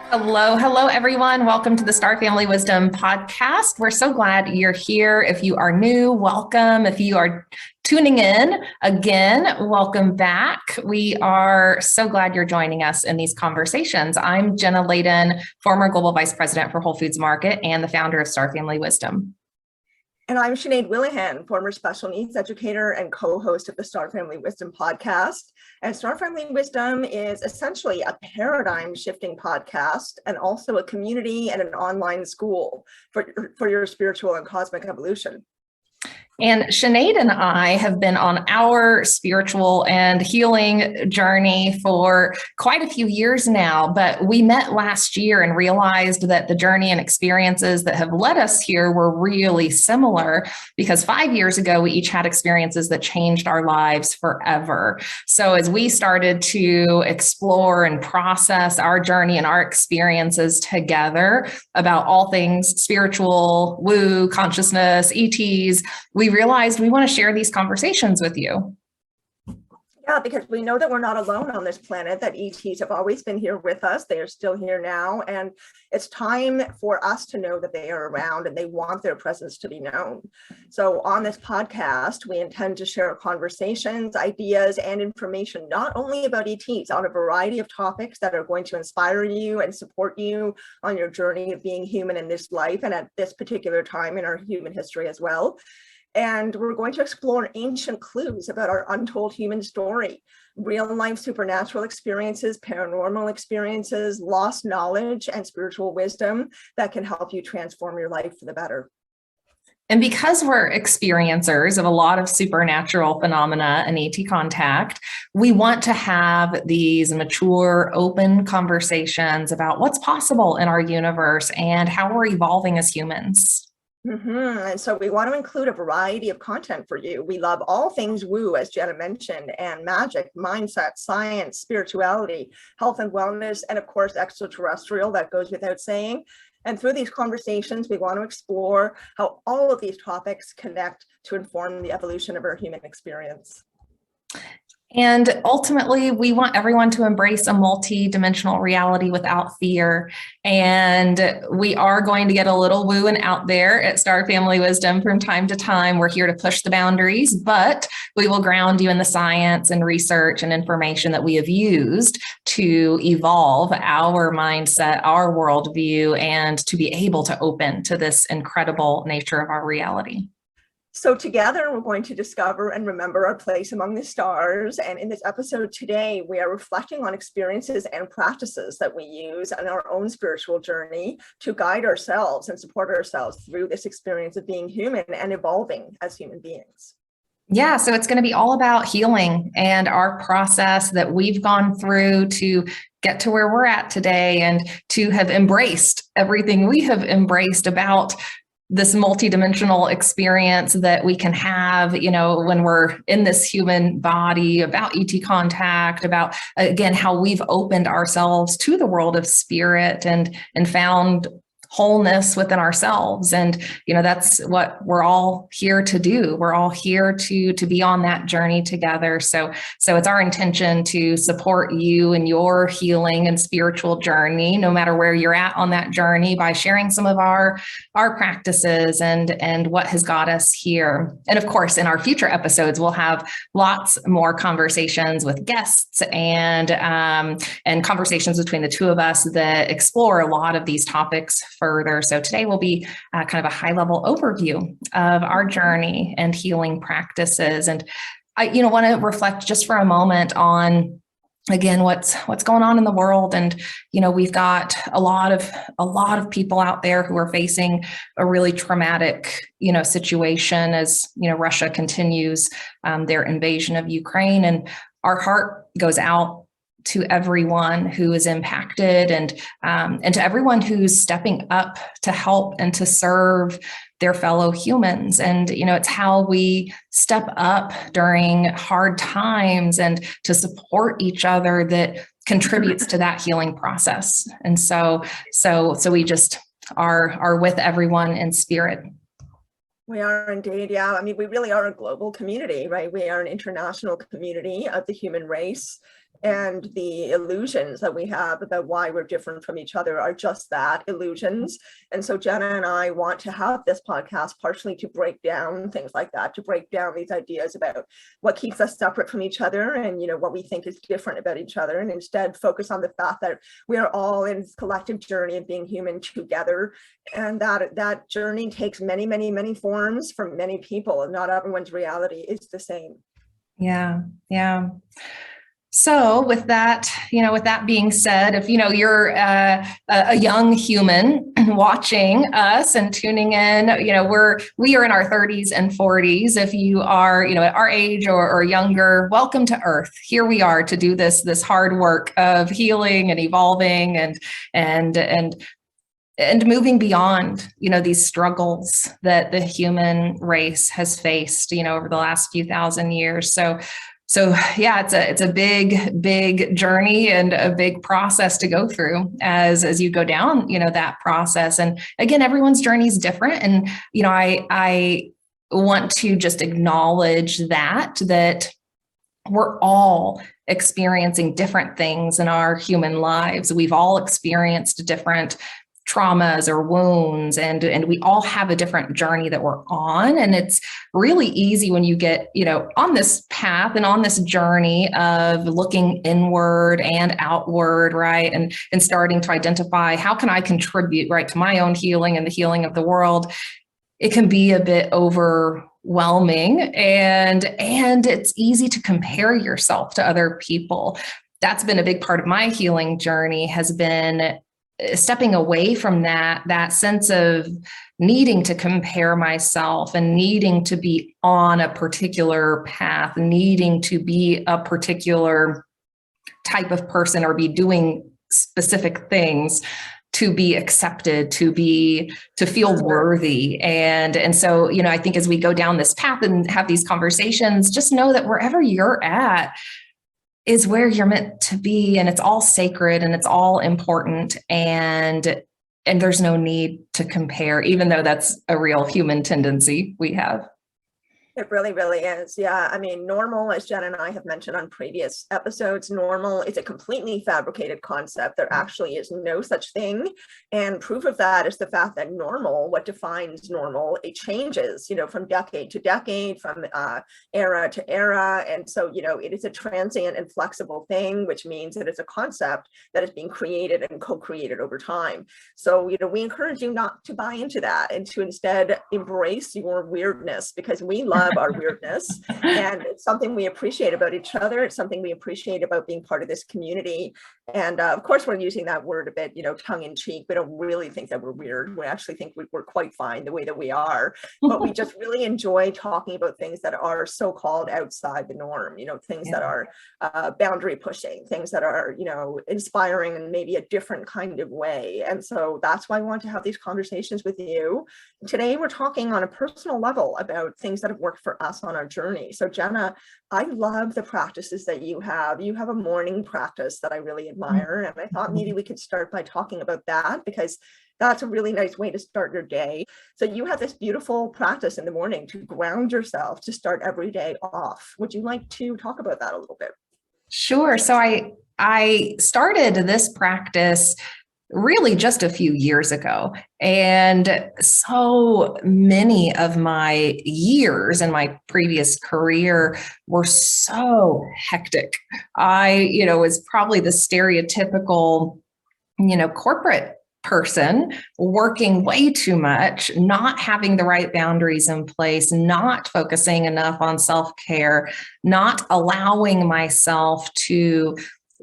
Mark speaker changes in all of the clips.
Speaker 1: Hello, everyone. Welcome to the Star Family Wisdom podcast. We're so glad you're here. If you are new, welcome. If you are tuning in again, welcome back. We are so glad you're joining us in these conversations. I'm Jenna Layden, former Global Vice President for Whole Foods Market and the founder of Star Family Wisdom.
Speaker 2: And I'm Sinéad Willihan, former special needs educator and co-host of the Star Family Wisdom podcast. And Star Family Wisdom is essentially a paradigm shifting podcast and also a community and an online school for your spiritual and cosmic evolution.
Speaker 1: And Sinead and I have been on our spiritual and healing journey for quite a few years now, but we met last year and realized that the journey and experiences that have led us here were really similar because 5 years ago, we each had experiences that changed our lives forever. So as we started to explore and process our journey and our experiences together about all things spiritual, woo, consciousness, ETs, we realized we want to share these conversations with you.
Speaker 2: Yeah, because we know that we're not alone on this planet, that ETs have always been here with us. They are still here now. And it's time for us to know that they are around and they want their presence to be known. So on this podcast, we intend to share conversations, ideas, and information, not only about ETs, on a variety of topics that are going to inspire you and support you on your journey of being human in this life and at this particular time in our human history as well. And we're going to explore ancient clues about our untold human story, real life supernatural experiences, paranormal experiences, lost knowledge, and spiritual wisdom that can help you transform your life for the better.
Speaker 1: And because we're experiencers of a lot of supernatural phenomena and ET contact, we want to have these mature, open conversations about what's possible in our universe and how we're evolving as humans.
Speaker 2: And so we want to include a variety of content for you. We love all things woo, as Jenna mentioned, and magic, mindset, science, spirituality, health and wellness, and of course, extraterrestrial, that goes without saying. And through these conversations, we want to explore how all of these topics connect to inform the evolution of our human experience.
Speaker 1: And ultimately, we want everyone to embrace a multi-dimensional reality without fear. And we are going to get a little woo and out there at Star Family Wisdom from time to time. We're here to push the boundaries, but we will ground you in the science and research and information that we have used to evolve our mindset, our worldview, and to be able to open to this incredible nature of our reality.
Speaker 2: So together, we're going to discover and remember our place among the stars. And in this episode today, we are reflecting on experiences and practices that we use on our own spiritual journey to guide ourselves and support ourselves through this experience of being human and evolving as human beings.
Speaker 1: Yeah, so it's going to be all about healing and our process that we've gone through to get to where we're at today and to have embraced everything we have embraced about this multidimensional experience that we can have, when we're in this human body, about ET contact, about, again, how we've opened ourselves to the world of spirit and found wholeness within ourselves. And, that's what we're all here to do. We're all here to be on that journey together. So it's our intention to support you in your healing and spiritual journey, no matter where you're at on that journey, by sharing some of our practices and what has got us here. And of course, in our future episodes, we'll have lots more conversations with guests and conversations between the two of us that explore a lot of these topics further. So today will be kind of a high-level overview of our journey and healing practices. And I, want to reflect just for a moment on, again, what's going on in the world. And, we've got a lot of people out there who are facing a really traumatic, situation as, Russia continues their invasion of Ukraine. And our heart goes out to everyone who is impacted and to everyone who's stepping up to help and to serve their fellow humans. And, it's how we step up during hard times and to support each other that contributes to that healing process. And so we just are with everyone in spirit.
Speaker 2: We are indeed, yeah. I mean, we really are a global community, right? We are an international community of the human race. And the illusions that we have about why we're different from each other are just that, illusions. And so Jenna and I want to have this podcast partially to break down things like that, to break down these ideas about what keeps us separate from each other and, you know, what we think is different about each other, and instead focus on the fact that we are all in this collective journey of being human together. And that journey takes many, many, many forms for many people, and not everyone's reality is the same.
Speaker 1: Yeah. Yeah. So with that, with that being said, if, you're a young human watching us and tuning in, we are in our 30s and 40s. If you are, at our age or younger, welcome to Earth. Here we are to do this hard work of healing and evolving and moving beyond, these struggles that the human race has faced, over the last few thousand years. So yeah, it's a big journey and a big process to go through as you go down, that process. And again, everyone's journey is different. And, I want to just acknowledge that we're all experiencing different things in our human lives. We've all experienced different traumas or wounds, and we all have a different journey that we're on. And it's really easy when you get, on this path and on this journey of looking inward and outward, right? And starting to identify, how can I contribute, right, to my own healing and the healing of the world? It can be a bit overwhelming, and it's easy to compare yourself to other people. That's been a big part of my healing journey, has been stepping away from that sense of needing to compare myself and needing to be on a particular path, needing to be a particular type of person or be doing specific things to be accepted, to feel worthy. And so, I think as we go down this path and have these conversations, just know that wherever you're at is where you're meant to be, and it's all sacred and it's all important, and there's no need to compare, even though that's a real human tendency we have.
Speaker 2: It really, really is. Yeah. I mean, normal, as Jenna and I have mentioned on previous episodes, normal is a completely fabricated concept. There actually is no such thing. And proof of that is the fact that normal, what defines normal, it changes, from decade to decade, from era to era. And so, it is a transient and flexible thing, which means that it's a concept that is being created and co-created over time. So, we encourage you not to buy into that and to instead embrace your weirdness, because we love our weirdness, and it's something we appreciate about each other. It's something we appreciate about being part of this community. And of course, we're using that word a bit, tongue in cheek. We don't really think that we're weird. We actually think we're quite fine the way that we are, but we just really enjoy talking about things that are so-called outside the norm, things that are boundary pushing, things that are, inspiring in maybe a different kind of way. And so that's why I want to have these conversations with you. Today, we're talking on a personal level about things that have worked for us on our journey. So Jenna, I love the practices that you have. You have a morning practice that I really admire. And I thought maybe we could start by talking about that, because that's a really nice way to start your day. So you have this beautiful practice in the morning to ground yourself, to start every day off. Would you like to talk about that a little bit?
Speaker 1: Sure. So I started this practice really just a few years ago. And so many of my years in my previous career were so hectic. I, was probably the stereotypical, corporate person, working way too much, not having the right boundaries in place, not focusing enough on self-care, not allowing myself to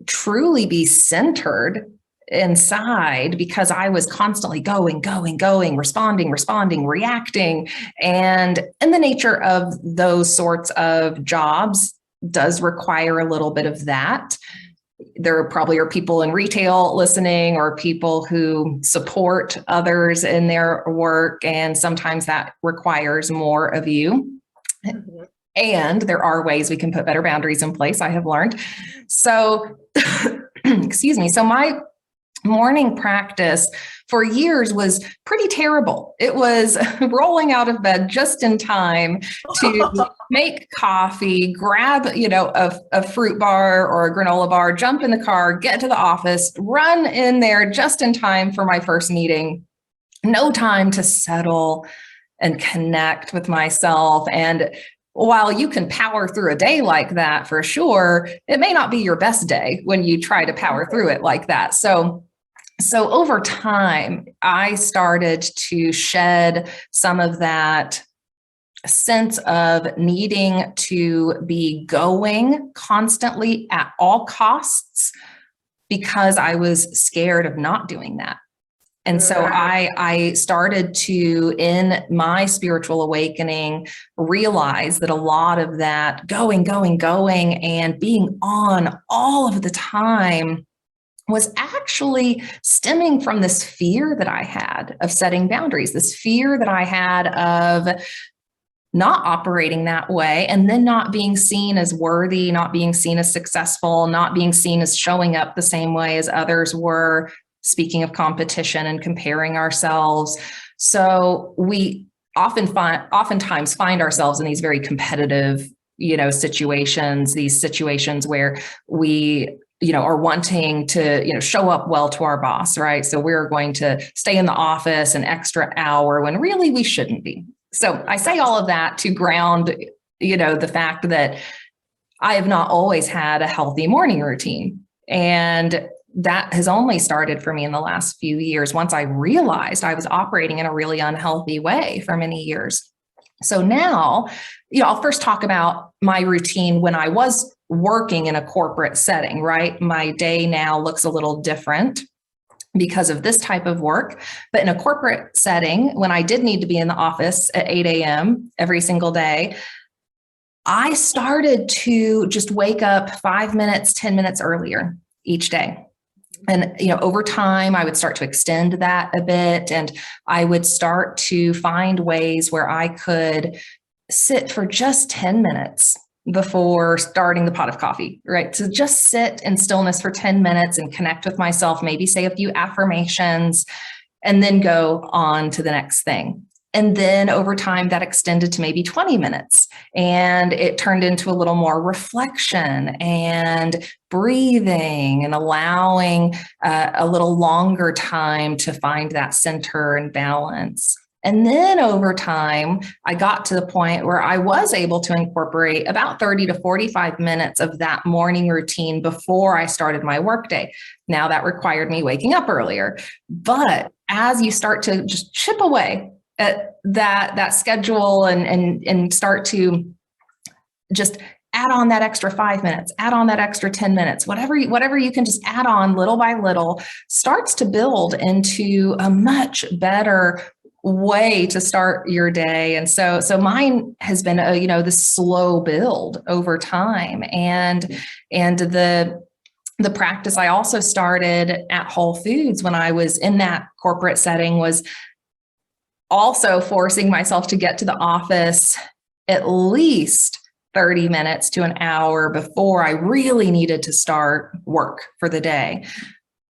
Speaker 1: truly be centered inside, because I was constantly going, responding, reacting. And the nature of those sorts of jobs does require a little bit of that. There probably are people in retail listening, or people who support others in their work, and sometimes that requires more of you. Mm-hmm. And there are ways we can put better boundaries in place, I have learned. So, excuse me. So morning practice for years was pretty terrible. It was rolling out of bed just in time to make coffee, grab, a fruit bar or a granola bar, jump in the car, get to the office, run in there just in time for my first meeting. No time to settle and connect with myself. And while you can power through a day like that for sure, it may not be your best day when you try to power through it like that. So over time, I started to shed some of that sense of needing to be going constantly at all costs because I was scared of not doing that. And so I started to, in my spiritual awakening, realize that a lot of that going, and being on all of the time was actually stemming from this fear that I had of setting boundaries, this fear that I had of not operating that way, and then not being seen as worthy, not being seen as successful, not being seen as showing up the same way as others were. Speaking of competition and comparing ourselves. So we oftentimes find ourselves in these very competitive, situations, these situations where we, are wanting to, show up well to our boss, right? So we're going to stay in the office an extra hour when really we shouldn't be. So I say all of that to ground, the fact that I have not always had a healthy morning routine. And that has only started for me in the last few years, once I realized I was operating in a really unhealthy way for many years. So now, I'll first talk about my routine when I was working in a corporate setting, right? My day now looks a little different because of this type of work. But in a corporate setting, when I did need to be in the office at 8 a.m. every single day, I started to just wake up 5 minutes, 10 minutes earlier each day. And, over time, I would start to extend that a bit, and I would start to find ways where I could sit for just 10 minutes before starting the pot of coffee, right? So just sit in stillness for 10 minutes and connect with myself, maybe say a few affirmations, and then go on to the next thing. And then over time, that extended to maybe 20 minutes, and it turned into a little more reflection and breathing and allowing a little longer time to find that center and balance. And then over time, I got to the point where I was able to incorporate about 30 to 45 minutes of that morning routine before I started my workday. Now that required me waking up earlier. But as you start to just chip away at that schedule and start to just add on that extra 5 minutes, add on that extra 10 minutes, whatever you can just add on little by little, starts to build into a much better way to start your day. And so mine has been this slow build over time. And the practice I also started at Whole Foods when I was in that corporate setting was also forcing myself to get to the office at least 30 minutes to an hour before I really needed to start work for the day,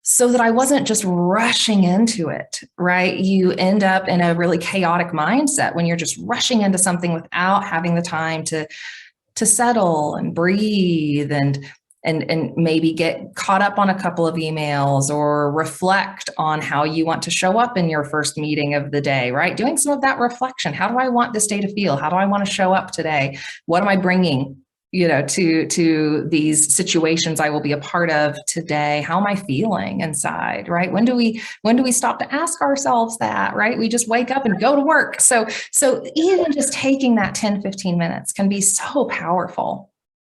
Speaker 1: so that I wasn't just rushing into it, right? You end up in a really chaotic mindset when you're just rushing into something without having the time to settle and breathe and maybe get caught up on a couple of emails or reflect on how you want to show up in your first meeting of the day, right? Doing some of that reflection. How do I want this day to feel? How do I want to show up today? What am I bringing, to these situations I will be a part of today? How am I feeling inside, right? When do we stop to ask ourselves that, right? We just wake up and go to work. So even just taking that 10, 15 minutes can be so powerful.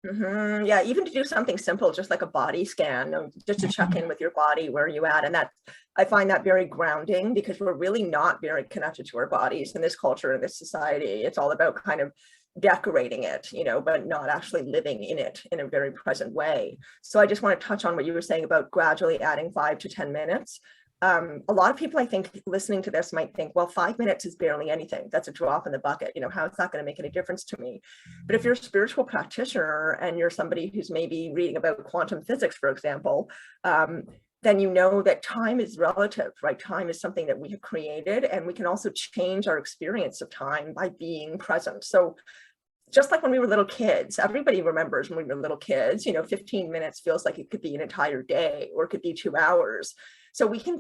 Speaker 2: Mm-hmm. Yeah, even to do something simple, just like a body scan, just to check in with your body, where you at. And that, I find that very grounding, because we're really not very connected to our bodies in this culture, in this society. It's all about kind of decorating it, but not actually living in it in a very present way. So I just want to touch on what you were saying about gradually adding 5 to 10 minutes. A lot of people, I think, listening to this might think, well, 5 minutes is barely anything. That's a drop in the bucket. How is that going to make any difference to me? But if you're a spiritual practitioner and you're somebody who's maybe reading about quantum physics, for example, then then you know that time is relative, right? Time is something that we have created, and we can also change our experience of time by being present. So just like when we were little kids, everybody remembers when we were little kids, 15 minutes feels like it could be an entire day, or it could be 2 hours. So we can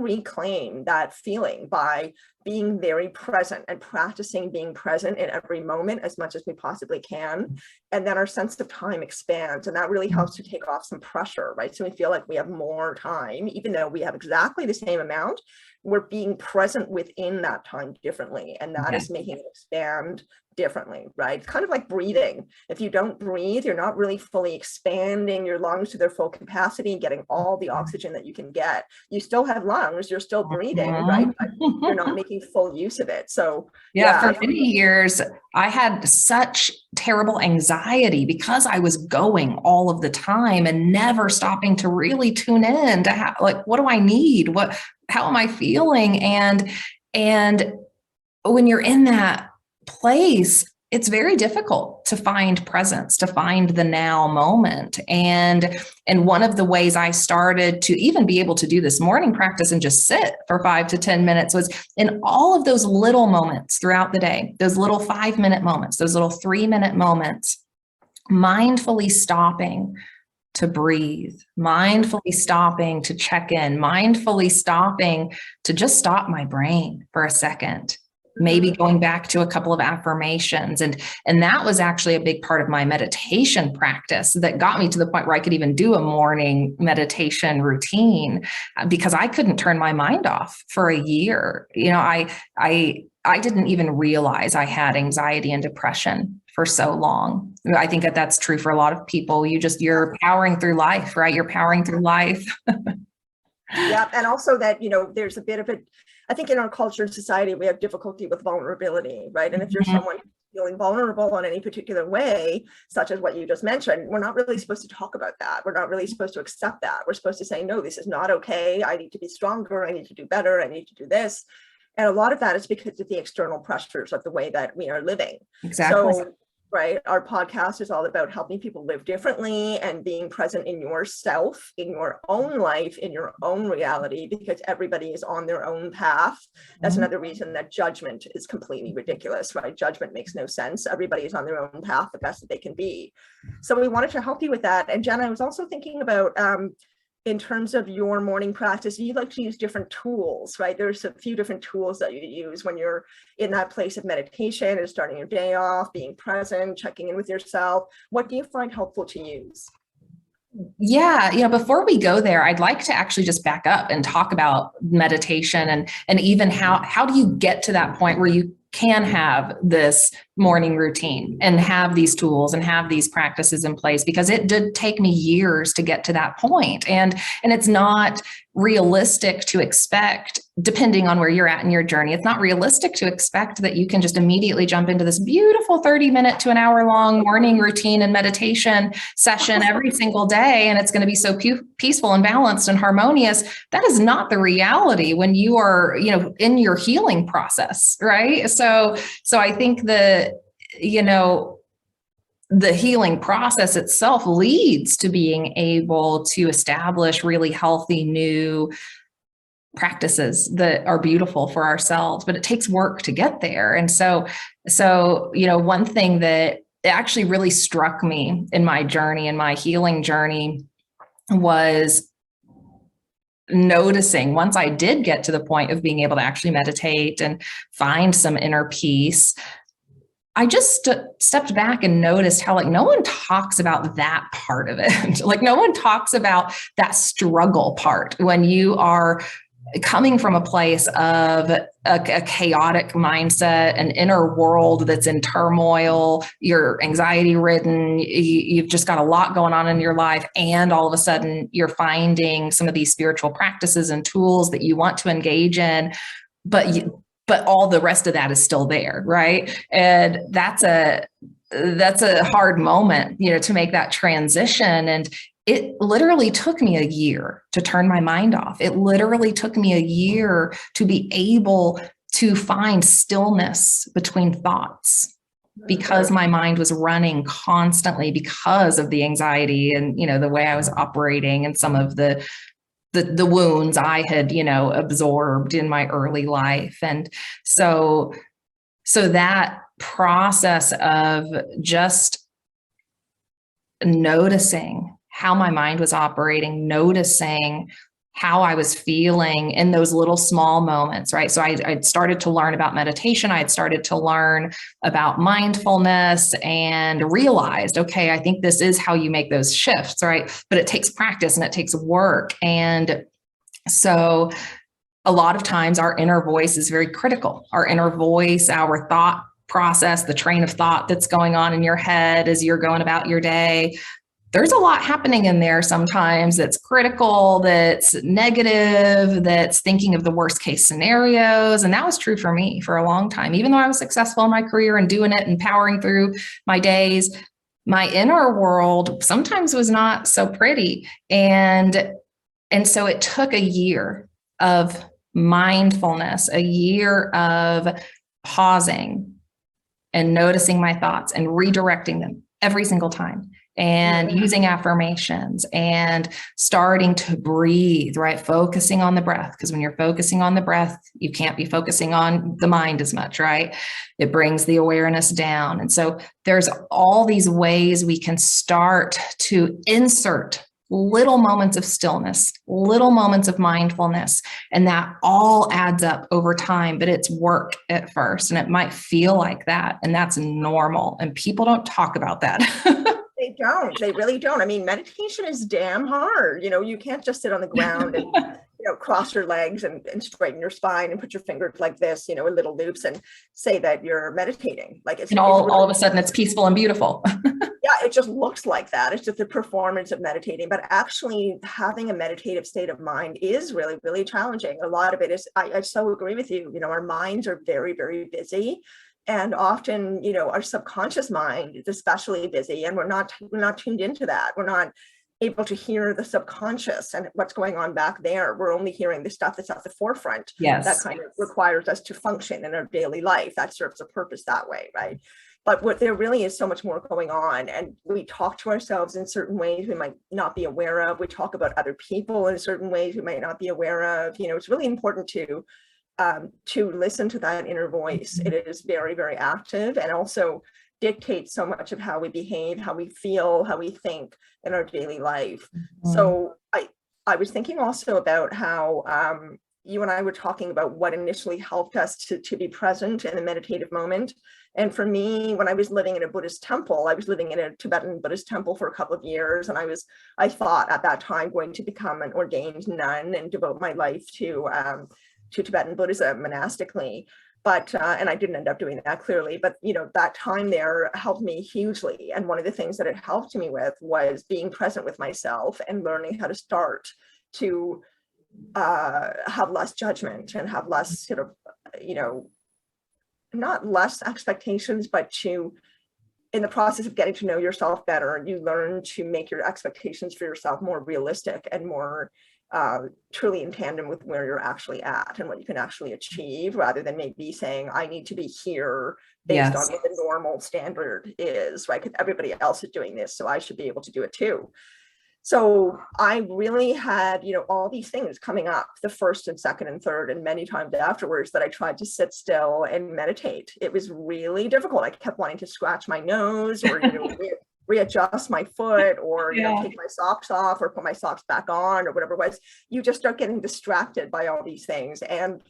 Speaker 2: reclaim that feeling by being very present and practicing being present in every moment as much as we possibly can. And then our sense of time expands, and that really helps to take off some pressure, right? So we feel like we have more time, even though we have exactly the same amount. We're being present within that time differently, and that is making it expand differently, right? It's kind of like breathing. If you don't breathe, you're not really fully expanding your lungs to their full capacity, getting all the oxygen that you can get. You still have lungs, you're still breathing, right? But you're not making full use of it. So
Speaker 1: for many years, I had such terrible anxiety because I was going all of the time and never stopping to really tune in to what do I need? How am I feeling? And when you're in that place, it's very difficult to find presence, to find the now moment. And one of the ways I started to even be able to do this morning practice and just sit for 5 to 10 minutes was in all of those little moments throughout the day, those little 5-minute moments, those little 3-minute moments, mindfully stopping to breathe, mindfully stopping to check in, mindfully stopping to just stop my brain for a second. Maybe going back to a couple of affirmations. And that was actually a big part of my meditation practice that got me to the point where I could even do a morning meditation routine, because I couldn't turn my mind off for a year. I didn't even realize I had anxiety and depression for so long. I think that's true for a lot of people. You're powering through life, right? You're powering through life.
Speaker 2: Yeah. And also that, there's a bit of it. I think in our culture and society, we have difficulty with vulnerability, right? And if you're someone feeling vulnerable in any particular way, such as what you just mentioned, we're not really supposed to talk about that. We're not really supposed to accept that. We're supposed to say, no, this is not okay. I need to be stronger. I need to do better. I need to do this. And a lot of that is because of the external pressures of the way that we are living.
Speaker 1: Exactly.
Speaker 2: So, right, our podcast is all about helping people live differently and being present in yourself, in your own life, in your own reality, because everybody is on their own path. That's another reason that judgment is completely ridiculous, right? Judgment makes no sense. Everybody is on their own path, the best that they can be. So we wanted to help you with that. And Jenna, I was also thinking about, in terms of your morning practice, you like to use different tools, right? There's a few different tools that you use when you're in that place of meditation and starting your day off, being present, checking in with yourself. What do you find helpful to use?
Speaker 1: Yeah, before we go there, I'd like to actually just back up and talk about meditation and even how do you get to that point where you can have this morning routine and have these tools and have these practices in place, because it did take me years to get to that point. And it's not realistic to expect, depending on where you're at in your journey, it's not realistic to expect that you can just immediately jump into this beautiful 30-minute to an hour long morning routine and meditation session every single day. And it's going to be so peaceful and balanced and harmonious. That is not the reality when you are, in your healing process, right? So I think the healing process itself leads to being able to establish really healthy new practices that are beautiful for ourselves, but it takes work to get there. And so one thing that actually really struck me in my journey, in my healing journey, was noticing once I did get to the point of being able to actually meditate and find some inner peace, I just stepped back and noticed how no one talks about that part of it. No one talks about that struggle part when you are coming from a place of a chaotic mindset, an inner world that's in turmoil, you're anxiety ridden, you've just got a lot going on in your life. And all of a sudden you're finding some of these spiritual practices and tools that you want to engage in, but all the rest of that is still there, right? And that's a hard moment, to make that transition. And it literally took me a year to turn my mind off. It literally took me a year to be able to find stillness between thoughts, because my mind was running constantly because of the anxiety and, the way I was operating and some of the the wounds I had, absorbed in my early life. And so that process of just noticing how my mind was operating, noticing how I was feeling in those little small moments, right? So I'd started to learn about meditation. I had started to learn about mindfulness and realized, okay, I think this is how you make those shifts, right? But it takes practice and it takes work. And so a lot of times our inner voice is very critical. Our inner voice, our thought process, the train of thought that's going on in your head as you're going about your day, there's a lot happening in there sometimes that's critical, that's negative, that's thinking of the worst case scenarios. And that was true for me for a long time. Even though I was successful in my career and doing it and powering through my days, my inner world sometimes was not so pretty. And so it took a year of mindfulness, a year of pausing and noticing my thoughts and redirecting them every single time, and using affirmations and starting to breathe, right? Focusing on the breath. Because when you're focusing on the breath, you can't be focusing on the mind as much, right? It brings the awareness down. And so there's all these ways we can start to insert little moments of stillness, little moments of mindfulness, and that all adds up over time, but it's work at first, and it might feel like that, and that's normal, and people don't talk about that.
Speaker 2: They don't. They really don't. I mean, meditation is damn hard. You can't just sit on the ground and, cross your legs and straighten your spine and put your fingers like this, in little loops and say that you're meditating. Like it's
Speaker 1: all of a sudden it's peaceful and beautiful.
Speaker 2: Yeah, it just looks like that. It's just the performance of meditating. But actually having a meditative state of mind is really, really challenging. A lot of it is, I so agree with you. Our minds are very, very busy. And often, our subconscious mind is especially busy, and we're not tuned into that. We're not able to hear the subconscious and what's going on back there. We're only hearing the stuff that's at the forefront.
Speaker 1: Yes.
Speaker 2: That kind of requires us to function in our daily life. That serves a purpose that way, right? But what there really is so much more going on, and we talk to ourselves in certain ways we might not be aware of. We talk about other people in certain ways we might not be aware of. It's really important to listen to that inner voice. It is very, very active, and also dictates so much of how we behave, how we feel, how we think in our daily life. Mm-hmm. So I was thinking also about how you and I were talking about what initially helped us to be present in a meditative moment. And for me, when I was living in a Buddhist temple, I was living in a Tibetan Buddhist temple for a couple of years. And I thought at that time going to become an ordained nun and devote my life to Tibetan Buddhism monastically. But, and I didn't end up doing that clearly, but, that time there helped me hugely. And one of the things that it helped me with was being present with myself and learning how to start to have less judgment and have less sort of, not less expectations, but in the process of getting to know yourself better, you learn to make your expectations for yourself more realistic and more truly in tandem with where you're actually at and what you can actually achieve, rather than maybe saying, I need to be here based on what the normal standard is, right? Because everybody else is doing this, so I should be able to do it too. So I really had, all these things coming up the first and second and third and many times afterwards that I tried to sit still and meditate. It was really difficult. I kept wanting to scratch my nose or, readjust my foot or, take my socks off or put my socks back on or whatever it was. You just start getting distracted by all these things, and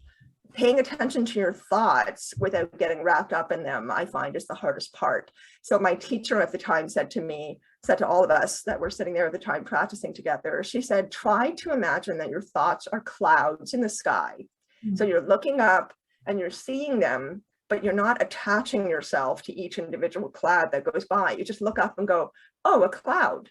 Speaker 2: paying attention to your thoughts without getting wrapped up in them, I find, is the hardest part. So my teacher at the time said to all of us that were sitting there at the time practicing together, she said, try to imagine that your thoughts are clouds in the sky. Mm-hmm. So you're looking up and you're seeing them, but you're not attaching yourself to each individual cloud that goes by. You just look up and go, oh, a cloud,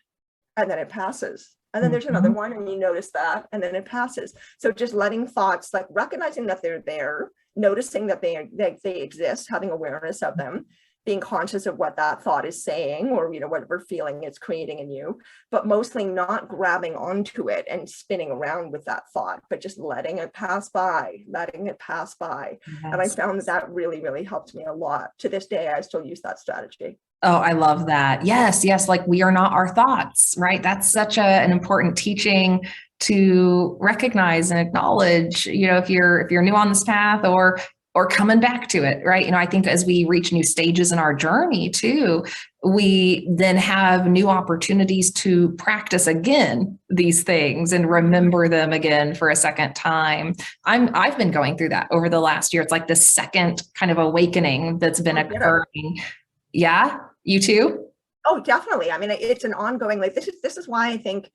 Speaker 2: and then it passes. And then there's another one and you notice that, and then it passes. So just letting thoughts, like recognizing that they're there, noticing that they exist, having awareness of them, being conscious of what that thought is saying or, whatever feeling it's creating in you, but mostly not grabbing onto it and spinning around with that thought, but just letting it pass by. Yes. And I found that really, really helped me a lot. To this day, I still use that strategy.
Speaker 1: Oh, I love that. Yes, yes. Like we are not our thoughts, right? That's such an important teaching to recognize and acknowledge, if you're new on this path or coming back to it, right? I think as we reach new stages in our journey too, we then have new opportunities to practice again these things and remember them again for a second time. I've been going through that over the last year. It's like the second kind of awakening that's been occurring. Yeah, you too?
Speaker 2: Oh, definitely. I mean, it's an ongoing, like this is why I think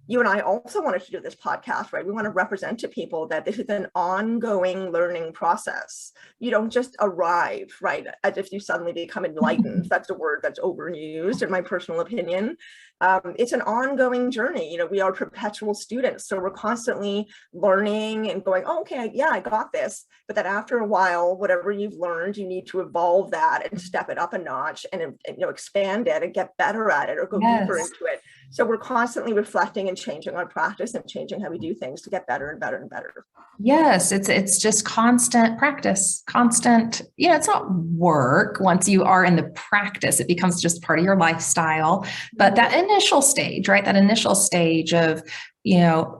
Speaker 2: you and I also wanted to do this podcast, right? We want to represent to people that this is an ongoing learning process. You don't just arrive, right, as if you suddenly become enlightened. That's a word that's overused, in my personal opinion. It's an ongoing journey. We are perpetual students. So we're constantly learning and going, oh, okay, yeah, I got this. But that after a while, whatever you've learned, you need to evolve that and step it up a notch and expand it and get better at it or go deeper into it. So we're constantly reflecting and changing our practice and changing how we do things to get better and better and better.
Speaker 1: Yes, it's just constant practice, constant, it's not work. Once you are in the practice, it becomes just part of your lifestyle. But that initial stage, right? That initial stage of,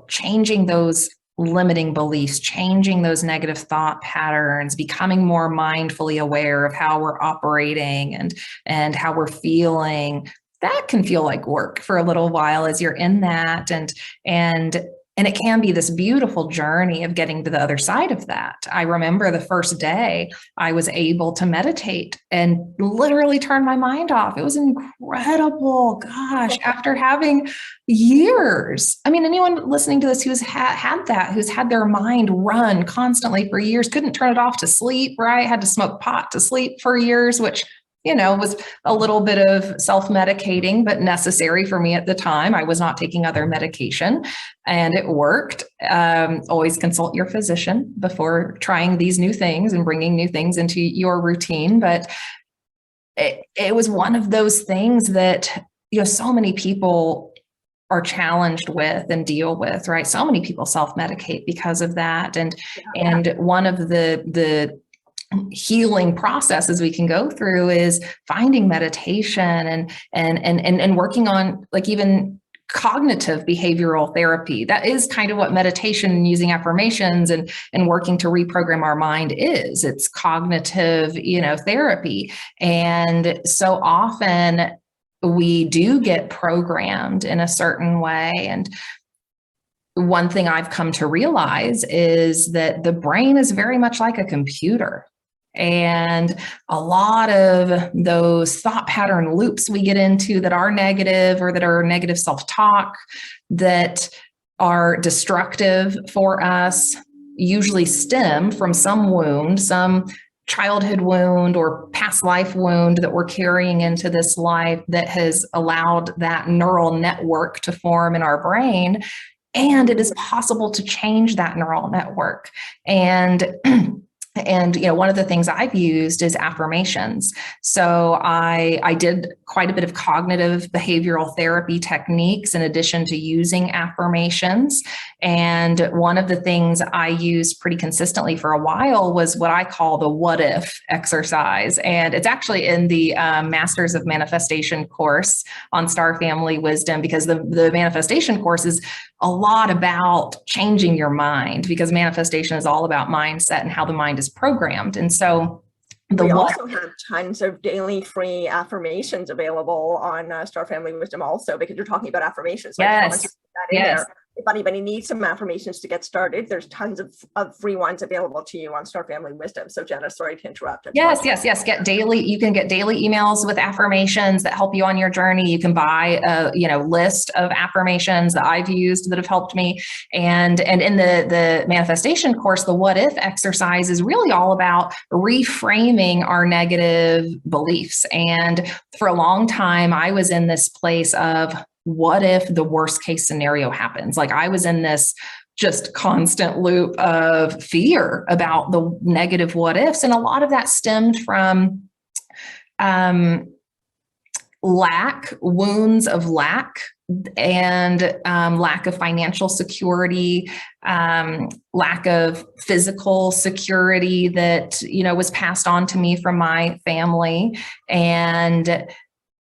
Speaker 1: changing those limiting beliefs, changing those negative thought patterns, becoming more mindfully aware of how we're operating and how we're feeling. That can feel like work for a little while as you're in that. And it can be this beautiful journey of getting to the other side of that. I remember the first day I was able to meditate and literally turn my mind off. It was incredible. Gosh, after having years. I mean, anyone listening to this who's who's had their mind run constantly for years, couldn't turn it off to sleep, right? Had to smoke pot to sleep for years, which was a little bit of self-medicating, but necessary for me at the time. I was not taking other medication and it worked. Always consult your physician before trying these new things and bringing new things into your routine. But it was one of those things that, so many people are challenged with and deal with, right? So many people self-medicate because of that. And one of the healing processes we can go through is finding meditation and working on like even cognitive behavioral therapy. That is kind of what meditation and using affirmations and working to reprogram our mind is. It's cognitive, therapy. And so often we do get programmed in a certain way. And one thing I've come to realize is that the brain is very much like a computer. And a lot of those thought pattern loops we get into that are negative or that are negative self-talk that are destructive for us usually stem from some wound, some childhood wound or past life wound that we're carrying into this life that has allowed that neural network to form in our brain. And it is possible to change that neural network. And one of the things I've used is affirmations. So I did quite a bit of cognitive behavioral therapy techniques in addition to using affirmations. And one of the things I used pretty consistently for a while was what I call the what if exercise. And it's actually in the Masters of Manifestation course on Star Family Wisdom, because the manifestation course is a lot about changing your mind, because manifestation is all about mindset and how the mind is programmed. And so
Speaker 2: we also have tons of daily free affirmations available on Star Family Wisdom also, because you're talking about affirmations.
Speaker 1: Yes.
Speaker 2: There. If anybody needs some affirmations to get started, there's tons of free ones available to you on Star Family Wisdom. So Jenna, sorry to interrupt.
Speaker 1: Yes. You can get daily emails with affirmations that help you on your journey. You can buy a list of affirmations that I've used that have helped me. And in the manifestation course, the what if exercise is really all about reframing our negative beliefs. And for a long time, I was in this place of, what if the worst case scenario happens? Like I was in this just constant loop of fear about the negative what ifs. And a lot of that stemmed from wounds of lack and lack of financial security, lack of physical security that, was passed on to me from my family. And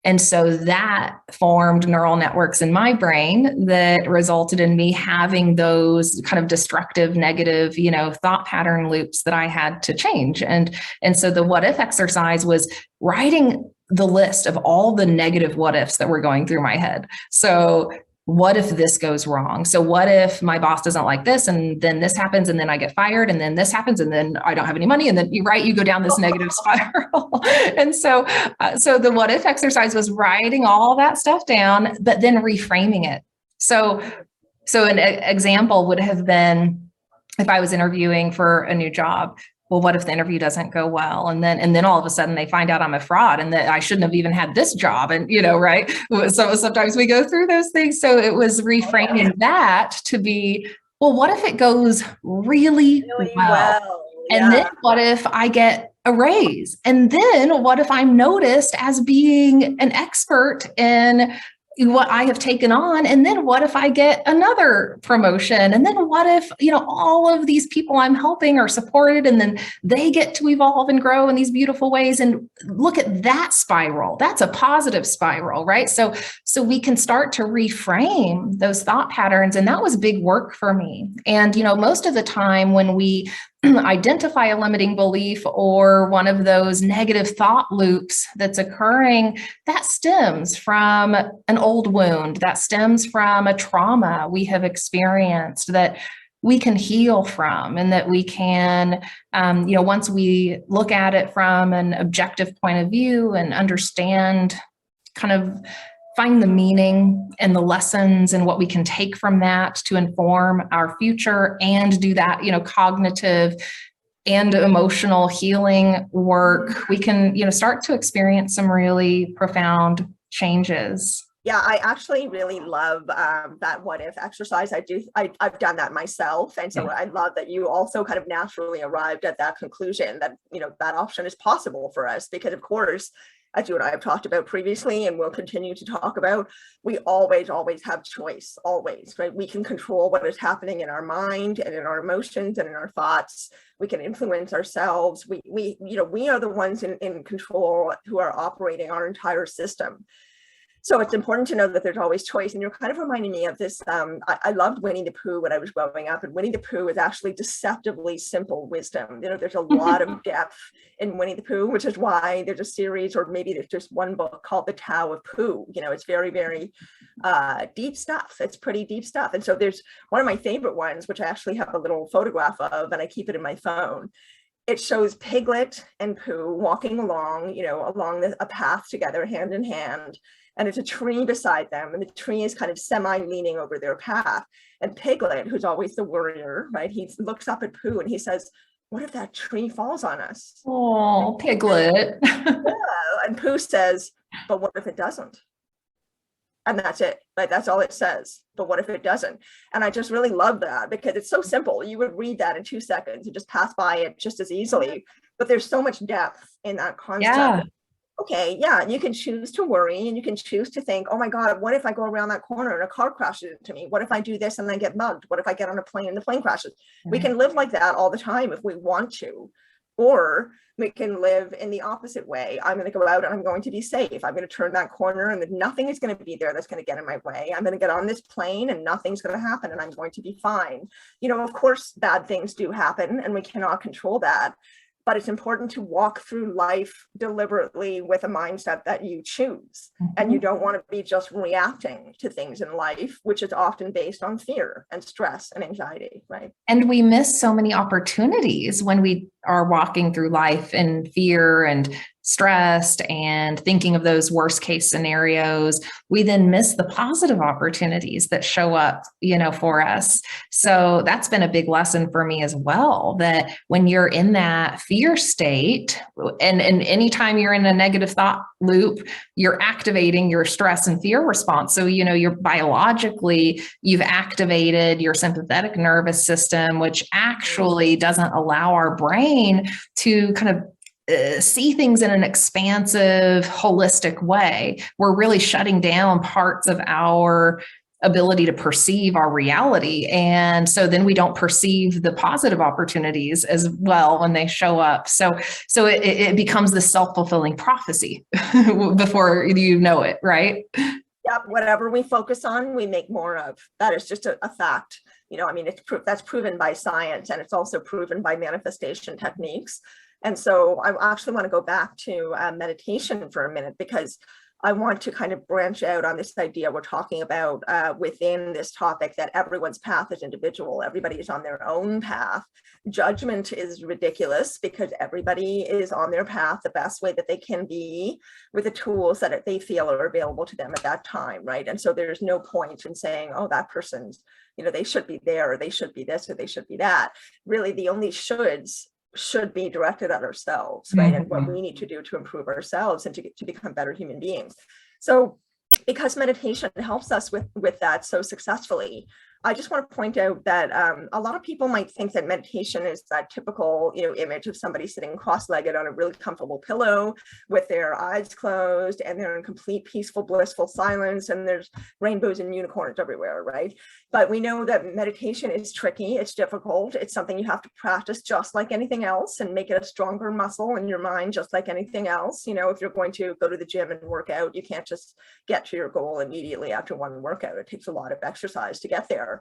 Speaker 1: And so that formed neural networks in my brain that resulted in me having those kind of destructive, negative, thought pattern loops that I had to change. And so the what if exercise was writing the list of all the negative what ifs that were going through my head. So what if this goes wrong? So what if my boss doesn't like this, and then this happens, and then I get fired, and then this happens, and then I don't have any money, and then you go down this negative spiral. And so the what if exercise was writing all that stuff down, but then reframing it. So an example would have been if I was interviewing for a new job. Well, what if the interview doesn't go well? And then all of a sudden they find out I'm a fraud and that I shouldn't have even had this job. And, right. So sometimes we go through those things. So it was reframing that to be, well, what if it goes really well?
Speaker 2: Yeah.
Speaker 1: And then what if I get a raise? And then what if I'm noticed as being an expert in what I have taken on? And then what if I get another promotion? And then what if, all of these people I'm helping are supported, and then they get to evolve and grow in these beautiful ways? And look at that spiral. That's a positive spiral, right? So we can start to reframe those thought patterns. And that was big work for me. And, most of the time when we identify a limiting belief or one of those negative thought loops that's occurring, that stems from an old wound, that stems from a trauma we have experienced that we can heal from, and that we can, once we look at it from an objective point of view and understand, kind of find the meaning and the lessons and what we can take from that to inform our future, and do that, cognitive and emotional healing work, we can, start to experience some really profound changes.
Speaker 2: Yeah, I actually really love that what if exercise. I've done that myself. And so I love that you also kind of naturally arrived at that conclusion that, that option is possible for us, because of course, as you and I have talked about previously, and we'll continue to talk about, we always have choice, always, right? We can control what is happening in our mind and in our emotions and in our thoughts. We can influence ourselves. We are the ones in control who are operating our entire system. So it's important to know that there's always choice. And you're kind of reminding me of this. I loved Winnie the Pooh when I was growing up, and Winnie the Pooh is actually deceptively simple wisdom. There's a lot of depth in Winnie the Pooh, which is why there's a series, or maybe there's just one book called The Tao of Pooh. It's very, very deep stuff. It's pretty deep stuff. And so there's one of my favorite ones, which I actually have a little photograph of, and I keep it in my phone. It shows Piglet and Pooh walking along, a path together, hand in hand. And it's a tree beside them, and the tree is kind of semi-leaning over their path. And Piglet, who's always the worrier, right? He looks up at Pooh and he says, "What if that tree falls on us?"
Speaker 1: Oh, Piglet.
Speaker 2: And Pooh says, "But what if it doesn't?" And that's it. Like, that's all it says. But what if it doesn't? And I just really love that, because it's so simple. You would read that in 2 seconds and just pass by it just as easily. But there's so much depth in that concept.
Speaker 1: Yeah.
Speaker 2: Okay, yeah, you can choose to worry, and you can choose to think, oh my God, what if I go around that corner and a car crashes into me? What if I do this and I get mugged? What if I get on a plane and the plane crashes? We can live like that all the time if we want to. Or we can live in the opposite way. I'm going to go out and I'm going to be safe. I'm going to turn that corner and nothing is going to be there that's going to get in my way. I'm going to get on this plane and nothing's going to happen and I'm going to be fine. Of course, bad things do happen and we cannot control that. But it's important to walk through life deliberately with a mindset that you choose. And you don't want to be just reacting to things in life, which is often based on fear and stress and anxiety, right?
Speaker 1: And we miss so many opportunities when we are walking through life in fear and stressed and thinking of those worst case scenarios. We then miss the positive opportunities that show up, for us. So that's been a big lesson for me as well, that when you're in that fear state, and anytime you're in a negative thought loop, you're activating your stress and fear response. So, you're biologically, you've activated your sympathetic nervous system, which actually doesn't allow our brain to kind of see things in an expansive, holistic way. We're really shutting down parts of our ability to perceive our reality. And so then we don't perceive the positive opportunities as well when they show up. So it becomes this self-fulfilling prophecy before you know it, right?
Speaker 2: Yep. Whatever we focus on, we make more of. That is just a fact. I mean, that's proven by science, and it's also proven by manifestation techniques. And so I actually want to go back to meditation for a minute, because I want to kind of branch out on this idea we're talking about within this topic, that everyone's path is individual. Everybody is on their own path. Judgment is ridiculous, because everybody is on their path the best way that they can be with the tools that they feel are available to them at that time, right? And so there's no point in saying, oh, that person's, they should be there, or they should be this, or they should be that. Really, the only should be directed at ourselves, right? And what we need to do to improve ourselves and to become better human beings. So because meditation helps us with that so successfully, I just want to point out that a lot of people might think that meditation is that typical, image of somebody sitting cross-legged on a really comfortable pillow with their eyes closed, and they're in complete peaceful, blissful silence, and there's rainbows and unicorns everywhere, right? But we know that meditation is tricky, it's difficult, it's something you have to practice just like anything else, and make it a stronger muscle in your mind just like anything else. If you're going to go to the gym and work out, you can't just get to your goal immediately after one workout. It takes a lot of exercise to get there.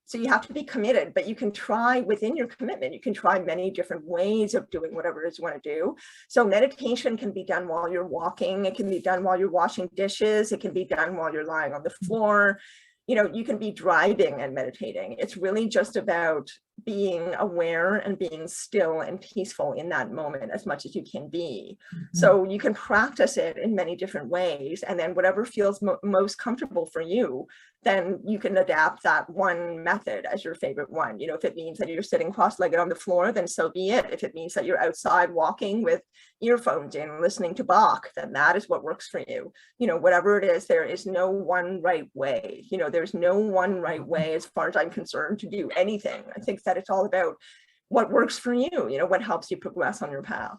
Speaker 2: So you have to be committed, but you can try within your commitment. You can try many different ways of doing whatever it is you want to do. So meditation can be done while you're walking. It can be done while you're washing dishes. It can be done while you're lying on the floor. You can be driving and meditating. It's really just about being aware and being still and peaceful in that moment as much as you can be. So you can practice it in many different ways, and then whatever feels most comfortable for you, then you can adapt that one method as your favorite one. If it means that you're sitting cross-legged on the floor, then so be it. If it means that you're outside walking with earphones in, listening to Bach, then that is what works for you. Whatever it is, there is no one right way. There's no one right way, as far as I'm concerned, to do anything. I think that it's all about what works for you, what helps you progress on your path.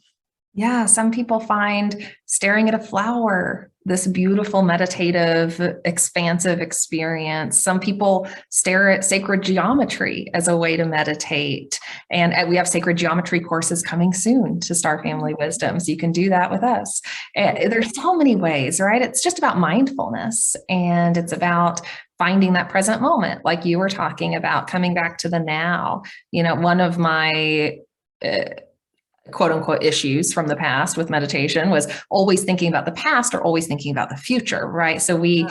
Speaker 1: Yeah, some people find staring at a flower this beautiful, meditative, expansive experience. Some people stare at sacred geometry as a way to meditate. And we have sacred geometry courses coming soon to Star Family Wisdom, so you can do that with us. And there's so many ways, right? It's just about mindfulness, and it's about finding that present moment, like you were talking about, coming back to the now. One of my quote unquote issues from the past with meditation was always thinking about the past or always thinking about the future, right? So we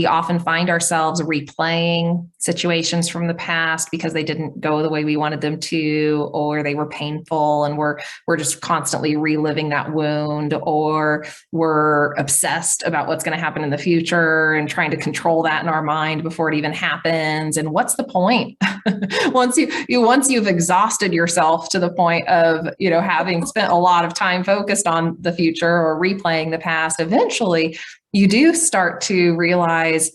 Speaker 1: often find ourselves replaying situations from the past because they didn't go the way we wanted them to, or they were painful, and we're just constantly reliving that wound, or we're obsessed about what's going to happen in the future and trying to control that in our mind before it even happens. And what's the point? once you've exhausted yourself to the point of, having spent a lot of time focused on the future or replaying the past, eventually you do start to realize,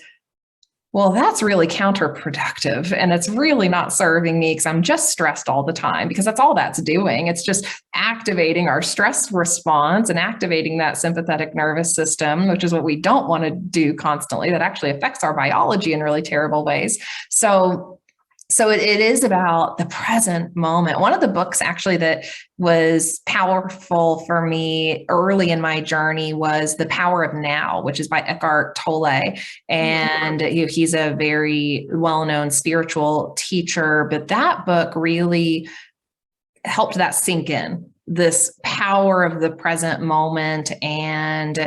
Speaker 1: well, that's really counterproductive, and it's really not serving me because I'm just stressed all the time, because that's all that's doing. It's just activating our stress response and activating that sympathetic nervous system, which is what we don't want to do constantly. That actually affects our biology in really terrible ways. So it is about the present moment. One of the books actually that was powerful for me early in my journey was The Power of Now, which is by Eckhart Tolle. And he's a very well-known spiritual teacher, but that book really helped that sink in, this power of the present moment, and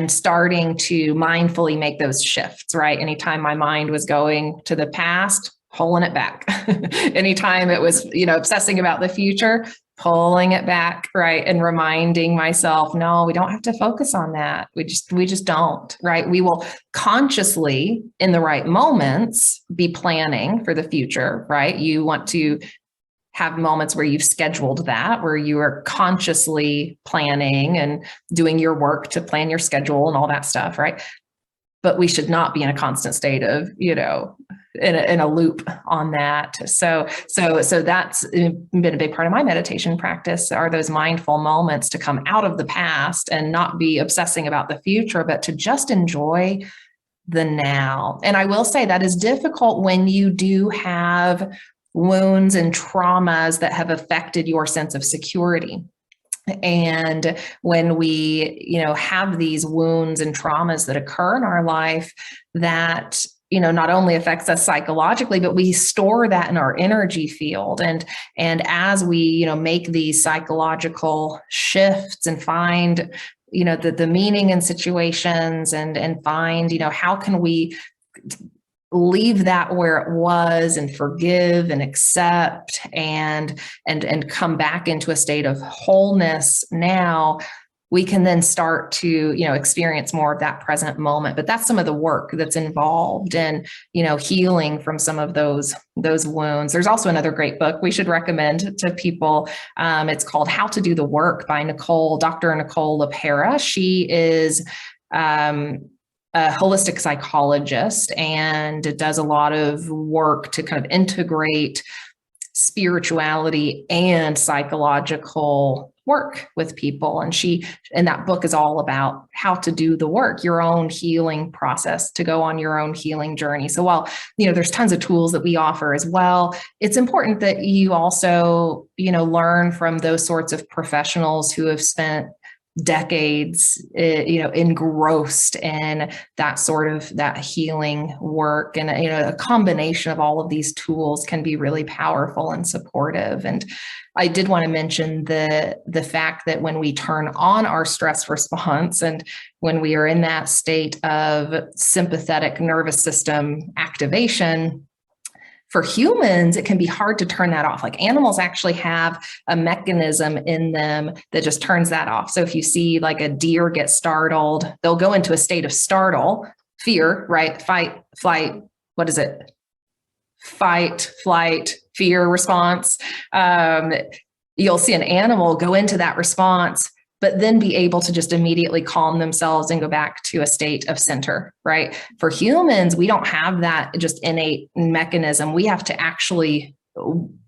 Speaker 1: starting to mindfully make those shifts, right? Anytime my mind was going to the past, pulling it back. Anytime it was, obsessing about the future, pulling it back, right? And reminding myself, no, we don't have to focus on that. We just don't, right? We will consciously, in the right moments, be planning for the future, right? You want to have moments where you've scheduled that, where you are consciously planning and doing your work to plan your schedule and all that stuff, right? But we should not be in a constant state of, in a loop on that. So that's been a big part of my meditation practice, are those mindful moments to come out of the past and not be obsessing about the future, but to just enjoy the now. And I will say that is difficult when you do have wounds and traumas that have affected your sense of security. And when we, have these wounds and traumas that occur in our life, that, not only affects us psychologically, but we store that in our energy field. And as we, make these psychological shifts and find, the meaning in situations and find, how can we leave that where it was and forgive and accept and come back into a state of wholeness, now we can then start to, experience more of that present moment. But that's some of the work that's involved in, healing from some of those wounds. There's also another great book we should recommend to people. It's called How to Do the Work by Dr. Nicole LaPera. She is a holistic psychologist and does a lot of work to kind of integrate spirituality and psychological work with people. And that book is all about how to do the work, your own healing process, to go on your own healing journey. So while, there's tons of tools that we offer as well, it's important that you also, learn from those sorts of professionals who have spent decades, engrossed in that healing work. And, a combination of all of these tools can be really powerful and supportive. And I did want to mention the fact that when we turn on our stress response and when we are in that state of sympathetic nervous system activation, for humans, it can be hard to turn that off. Like animals actually have a mechanism in them that just turns that off. So if you see like a deer get startled, they'll go into a state of startle, fear, right? Fight, flight, what is it? Fight, flight, fear response. You'll see an animal go into that response, but then be able to just immediately calm themselves and go back to a state of center, right? For humans, we don't have that just innate mechanism. We have to actually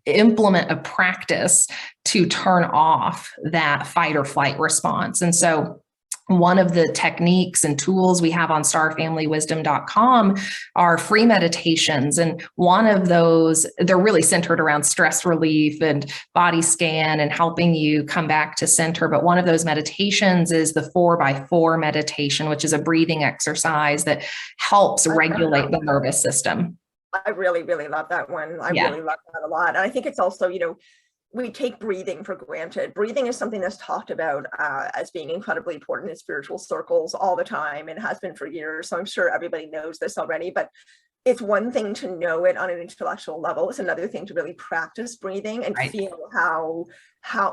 Speaker 1: implement a practice to turn off that fight or flight response. And so one of the techniques and tools we have on starfamilywisdom.com are free meditations. And one of those, they're really centered around stress relief and body scan and helping you come back to center. But one of those meditations is the 4x4 meditation, which is a breathing exercise that helps regulate the nervous system.
Speaker 2: I really, really love that one. I really love that a lot. And I think it's also, we take breathing for granted. Breathing is something that's talked about as being incredibly important in spiritual circles all the time and has been for years. So I'm sure everybody knows this already, but it's one thing to know it on an intellectual level. It's another thing to really practice breathing and feel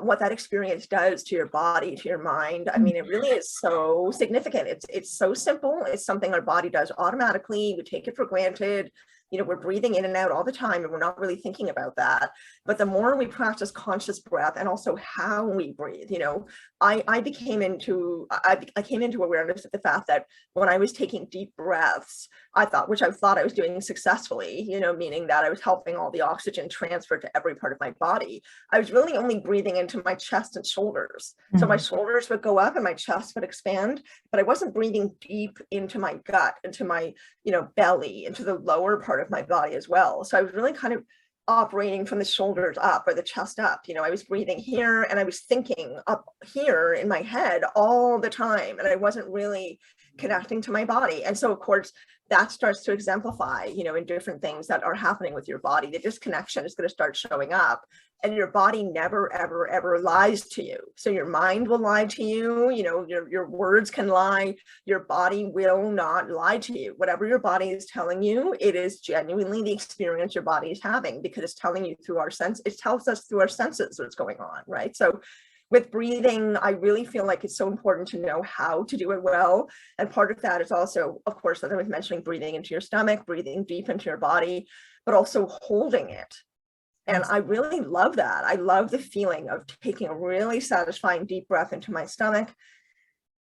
Speaker 2: what that experience does to your body, to your mind. I mean, it really is so significant. It's so simple. It's something our body does automatically. We take it for granted. We're breathing in and out all the time and we're not really thinking about that. But the more we practice conscious breath and also how we breathe, I came into awareness of the fact that when I was taking deep breaths, I thought I was doing successfully, meaning that I was helping all the oxygen transfer to every part of my body. I was really only breathing into my chest and shoulders. Mm-hmm. So my shoulders would go up and my chest would expand, but I wasn't breathing deep into my gut, into my, belly, into the lower part of my body as well. So I was really kind of operating from the shoulders up or the chest up. I was breathing here and I was thinking up here in my head all the time. And I wasn't really connecting to my body. And so, of course, that starts to exemplify, in different things that are happening with your body. The disconnection is going to start showing up and your body never, ever, ever lies to you. So your mind will lie to you, your words can lie, your body will not lie to you. Whatever your body is telling you, it is genuinely the experience your body is having because it's telling you through our sense. It tells us through our senses what's going on, right? So with breathing, I really feel like it's so important to know how to do it well. And part of that is also, of course, as I was mentioning, breathing into your stomach, breathing deep into your body, but also holding it. And I really love that. I love the feeling of taking a really satisfying deep breath into my stomach,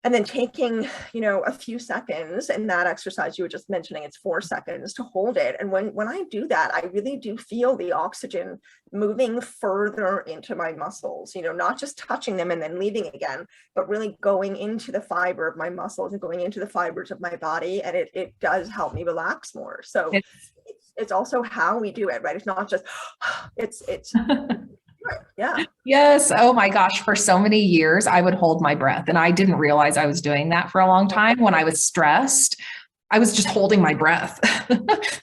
Speaker 2: And then taking, a few seconds, and that exercise you were just mentioning, it's 4 seconds to hold it. And when I do that, I really do feel the oxygen moving further into my muscles, not just touching them and then leaving again, but really going into the fiber of my muscles and going into the fibers of my body. And it does help me relax more. So it's also how we do it, right? It's not just, it's yeah.
Speaker 1: Yes. Oh my gosh. For so many years, I would hold my breath, and I didn't realize I was doing that for a long time. When I was stressed, I was just holding my breath,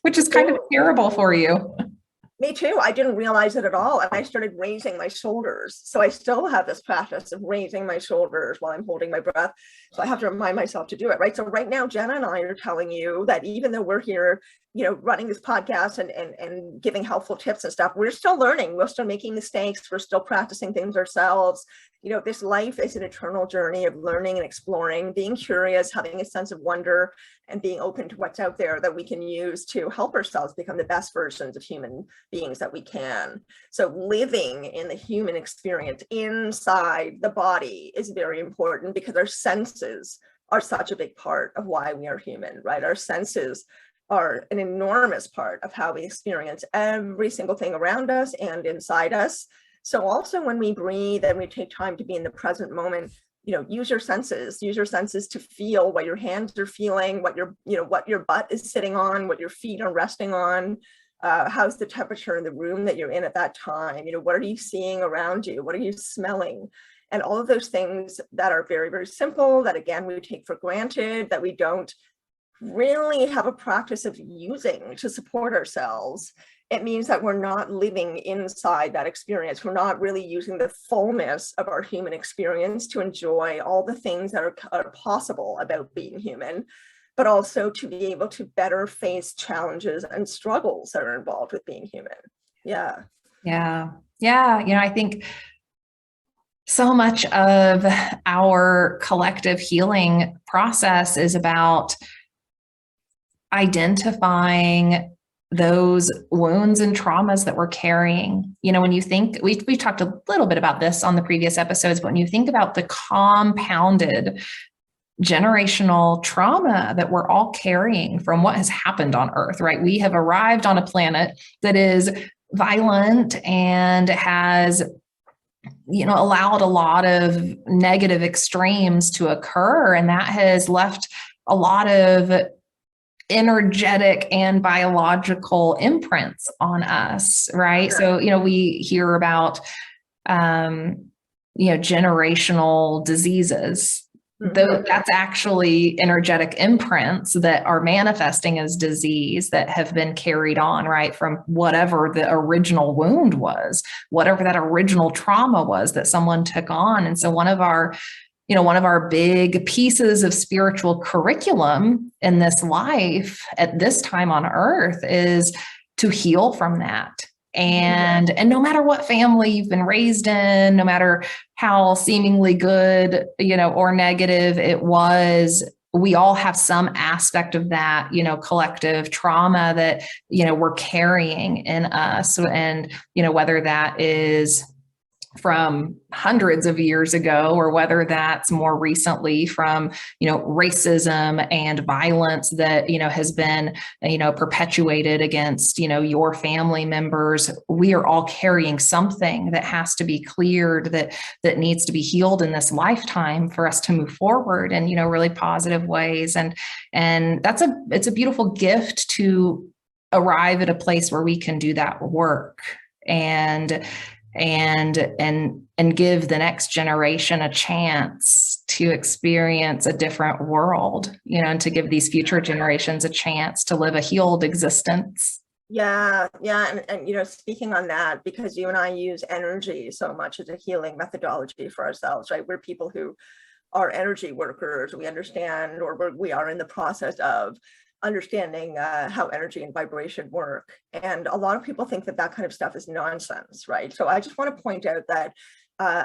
Speaker 1: which is kind of terrible for you.
Speaker 2: Me too. I didn't realize it at all. And I started raising my shoulders. So I still have this practice of raising my shoulders while I'm holding my breath. So I have to remind myself to do it, right? So right now, Jenna and I are telling you that even though we're here, running this podcast and giving helpful tips and stuff, we're still learning. We're still making mistakes. We're still practicing things ourselves. This life is an eternal journey of learning and exploring, being curious, having a sense of wonder, and being open to what's out there that we can use to help ourselves become the best versions of human beings that we can. So living in the human experience inside the body is very important, because our senses are such a big part of why we are human, right? Our senses are an enormous part of how we experience every single thing around us and inside us. So also when we breathe and we take time to be in the present moment, use your senses to feel what your hands are feeling, what your butt is sitting on, what your feet are resting on, how's the temperature in the room that you're in at that time, what are you seeing around you, what are you smelling, and all of those things that are very, very simple, that again, we take for granted, that we don't really have a practice of using to support ourselves. It means that we're not living inside that experience. We're not really using the fullness of our human experience to enjoy all the things that are possible about being human, but also to be able to better face challenges and struggles that are involved with being human. Yeah.
Speaker 1: Yeah. Yeah. I think so much of our collective healing process is about identifying those wounds and traumas that we're carrying. When you think, we talked a little bit about this on the previous episodes, but when you think about the compounded generational trauma that we're all carrying from what has happened on Earth, right? We have arrived on a planet that is violent and has allowed a lot of negative extremes to occur, and that has left a lot of energetic and biological imprints on us, right? So, we hear about, generational diseases. That's actually energetic imprints that are manifesting as disease that have been carried on, right, from whatever the original wound was, whatever that original trauma was that someone took on. And so one of our big pieces of spiritual curriculum in this life at this time on Earth is to heal from that. And no matter what family you've been raised in, no matter how seemingly good, or negative it was, we all have some aspect of that, collective trauma that, we're carrying in us. And, whether that is from hundreds of years ago, or whether that's more recently from, racism and violence that, has been, perpetuated against, your family members. We are all carrying something that has to be cleared, that needs to be healed in this lifetime for us to move forward in, really positive ways. And it's a beautiful gift to arrive at a place where we can do that work and give the next generation a chance to experience a different world, and to give these future generations a chance to live a healed existence.
Speaker 2: Yeah. And speaking on that, because you and I use energy so much as a healing methodology for ourselves, right? We're people who are energy workers. We understand, or we are in the process of understanding how energy and vibration work. And a lot of people think that kind of stuff is nonsense, right? So I just want to point out that,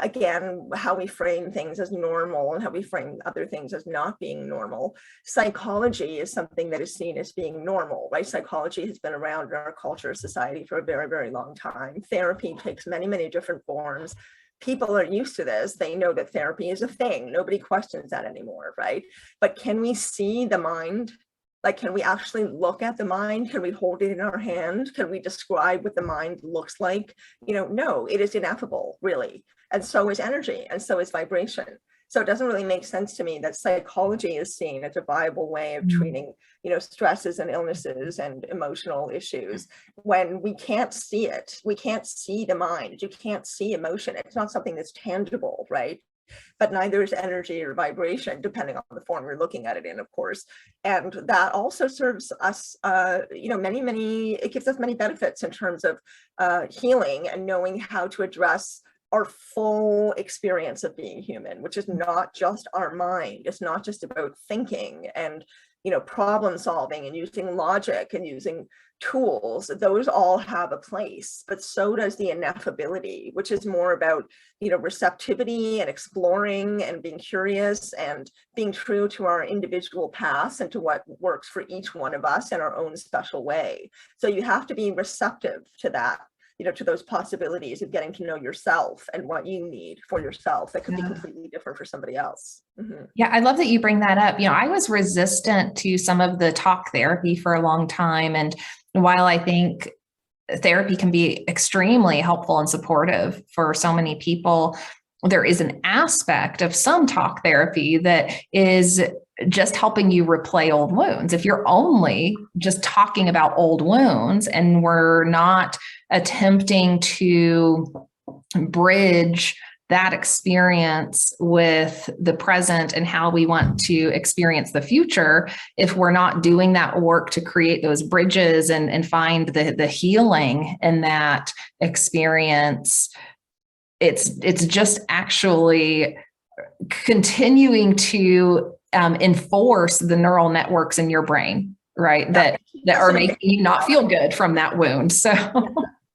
Speaker 2: again, how we frame things as normal and how we frame other things as not being normal. Psychology is something that is seen as being normal, right? Psychology has been around in our culture, society for a very, very long time. Therapy takes many, many different forms. people are used to this. They know that therapy is a thing. Nobody questions that anymore, right? But can we see the mind? Like, can we actually look at the mind? Can we hold it in our hand? Can we describe what the mind looks like? No, it is ineffable, really. And so is energy, and so is vibration. So it doesn't really make sense to me that psychology is seen as a viable way of treating, stresses and illnesses and emotional issues when we can't see it. We can't see the mind. You can't see emotion. It's not something that's tangible, right? But neither is energy or vibration, depending on the form you're looking at it in, of course. And that also serves us, it gives us many benefits in terms of healing and knowing how to address our full experience of being human, which is not just our mind. It's not just about thinking and, problem solving and using logic and using tools. Those all have a place, but so does the ineffability, which is more about, receptivity and exploring and being curious and being true to our individual paths and to what works for each one of us in our own special way. So you have to be receptive to that, to those possibilities of getting to know yourself and what you need for yourself that could be completely different for somebody else. Mm-hmm.
Speaker 1: Yeah, I love that you bring that up. I was resistant to some of the talk therapy for a long time. And while I think therapy can be extremely helpful and supportive for so many people, there is an aspect of some talk therapy that is just helping you replay old wounds. If you're only just talking about old wounds and we're not attempting to bridge that experience with the present and how we want to experience the future, if we're not doing that work to create those bridges and find the healing in that experience, it's just actually continuing to enforce the neural networks in your brain, right? That are making you not feel good from that wound. So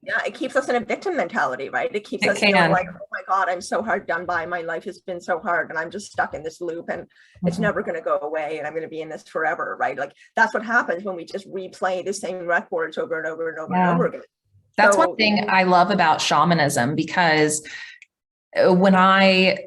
Speaker 2: yeah, it keeps us in a victim mentality, right? It keeps us feeling like, oh my God, I'm so hard done by. My life has been so hard and I'm just stuck in this loop and it's never going to go away and I'm going to be in this forever, right? Like that's what happens when we just replay the same records over and over and over and over again.
Speaker 1: That's one thing I love about shamanism, because when I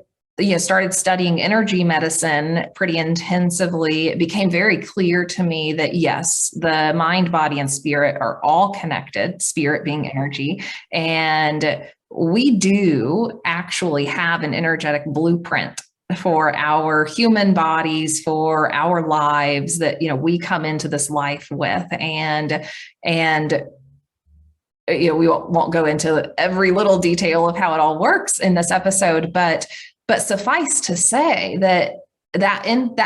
Speaker 1: started studying energy medicine pretty intensively, it became very clear to me that yes, the mind, body, and spirit are all connected, spirit being energy. And we do actually have an energetic blueprint for our human bodies, for our lives that, we come into this life with. And we won't go into every little detail of how it all works in this episode, but suffice to say that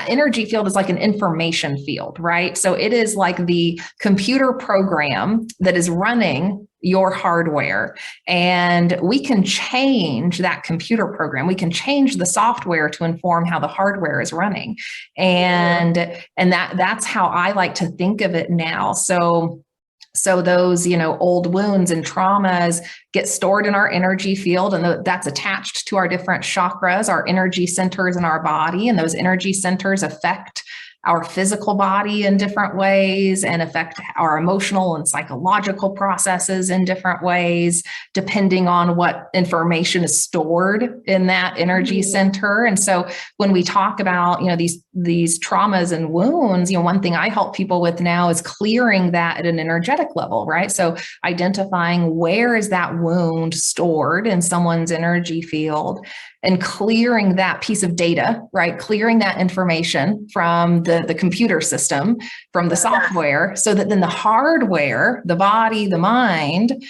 Speaker 1: energy field is like an information field, right? So it is like the computer program that is running your hardware, and we can change that computer program. We can change the software to inform how the hardware is running, and that's how I like to think of it now. So those, old wounds and traumas get stored in our energy field, and that's attached to our different chakras, our energy centers in our body. And those energy centers affect our physical body in different ways and affect our emotional and psychological processes in different ways, depending on what information is stored in that energy center. And so when we talk about, these traumas and wounds, one thing I help people with now is clearing that at an energetic level, right? So identifying where is that wound stored in someone's energy field and clearing that piece of data, right? Clearing that information from the computer system, from the software, so that then the hardware, the body, the mind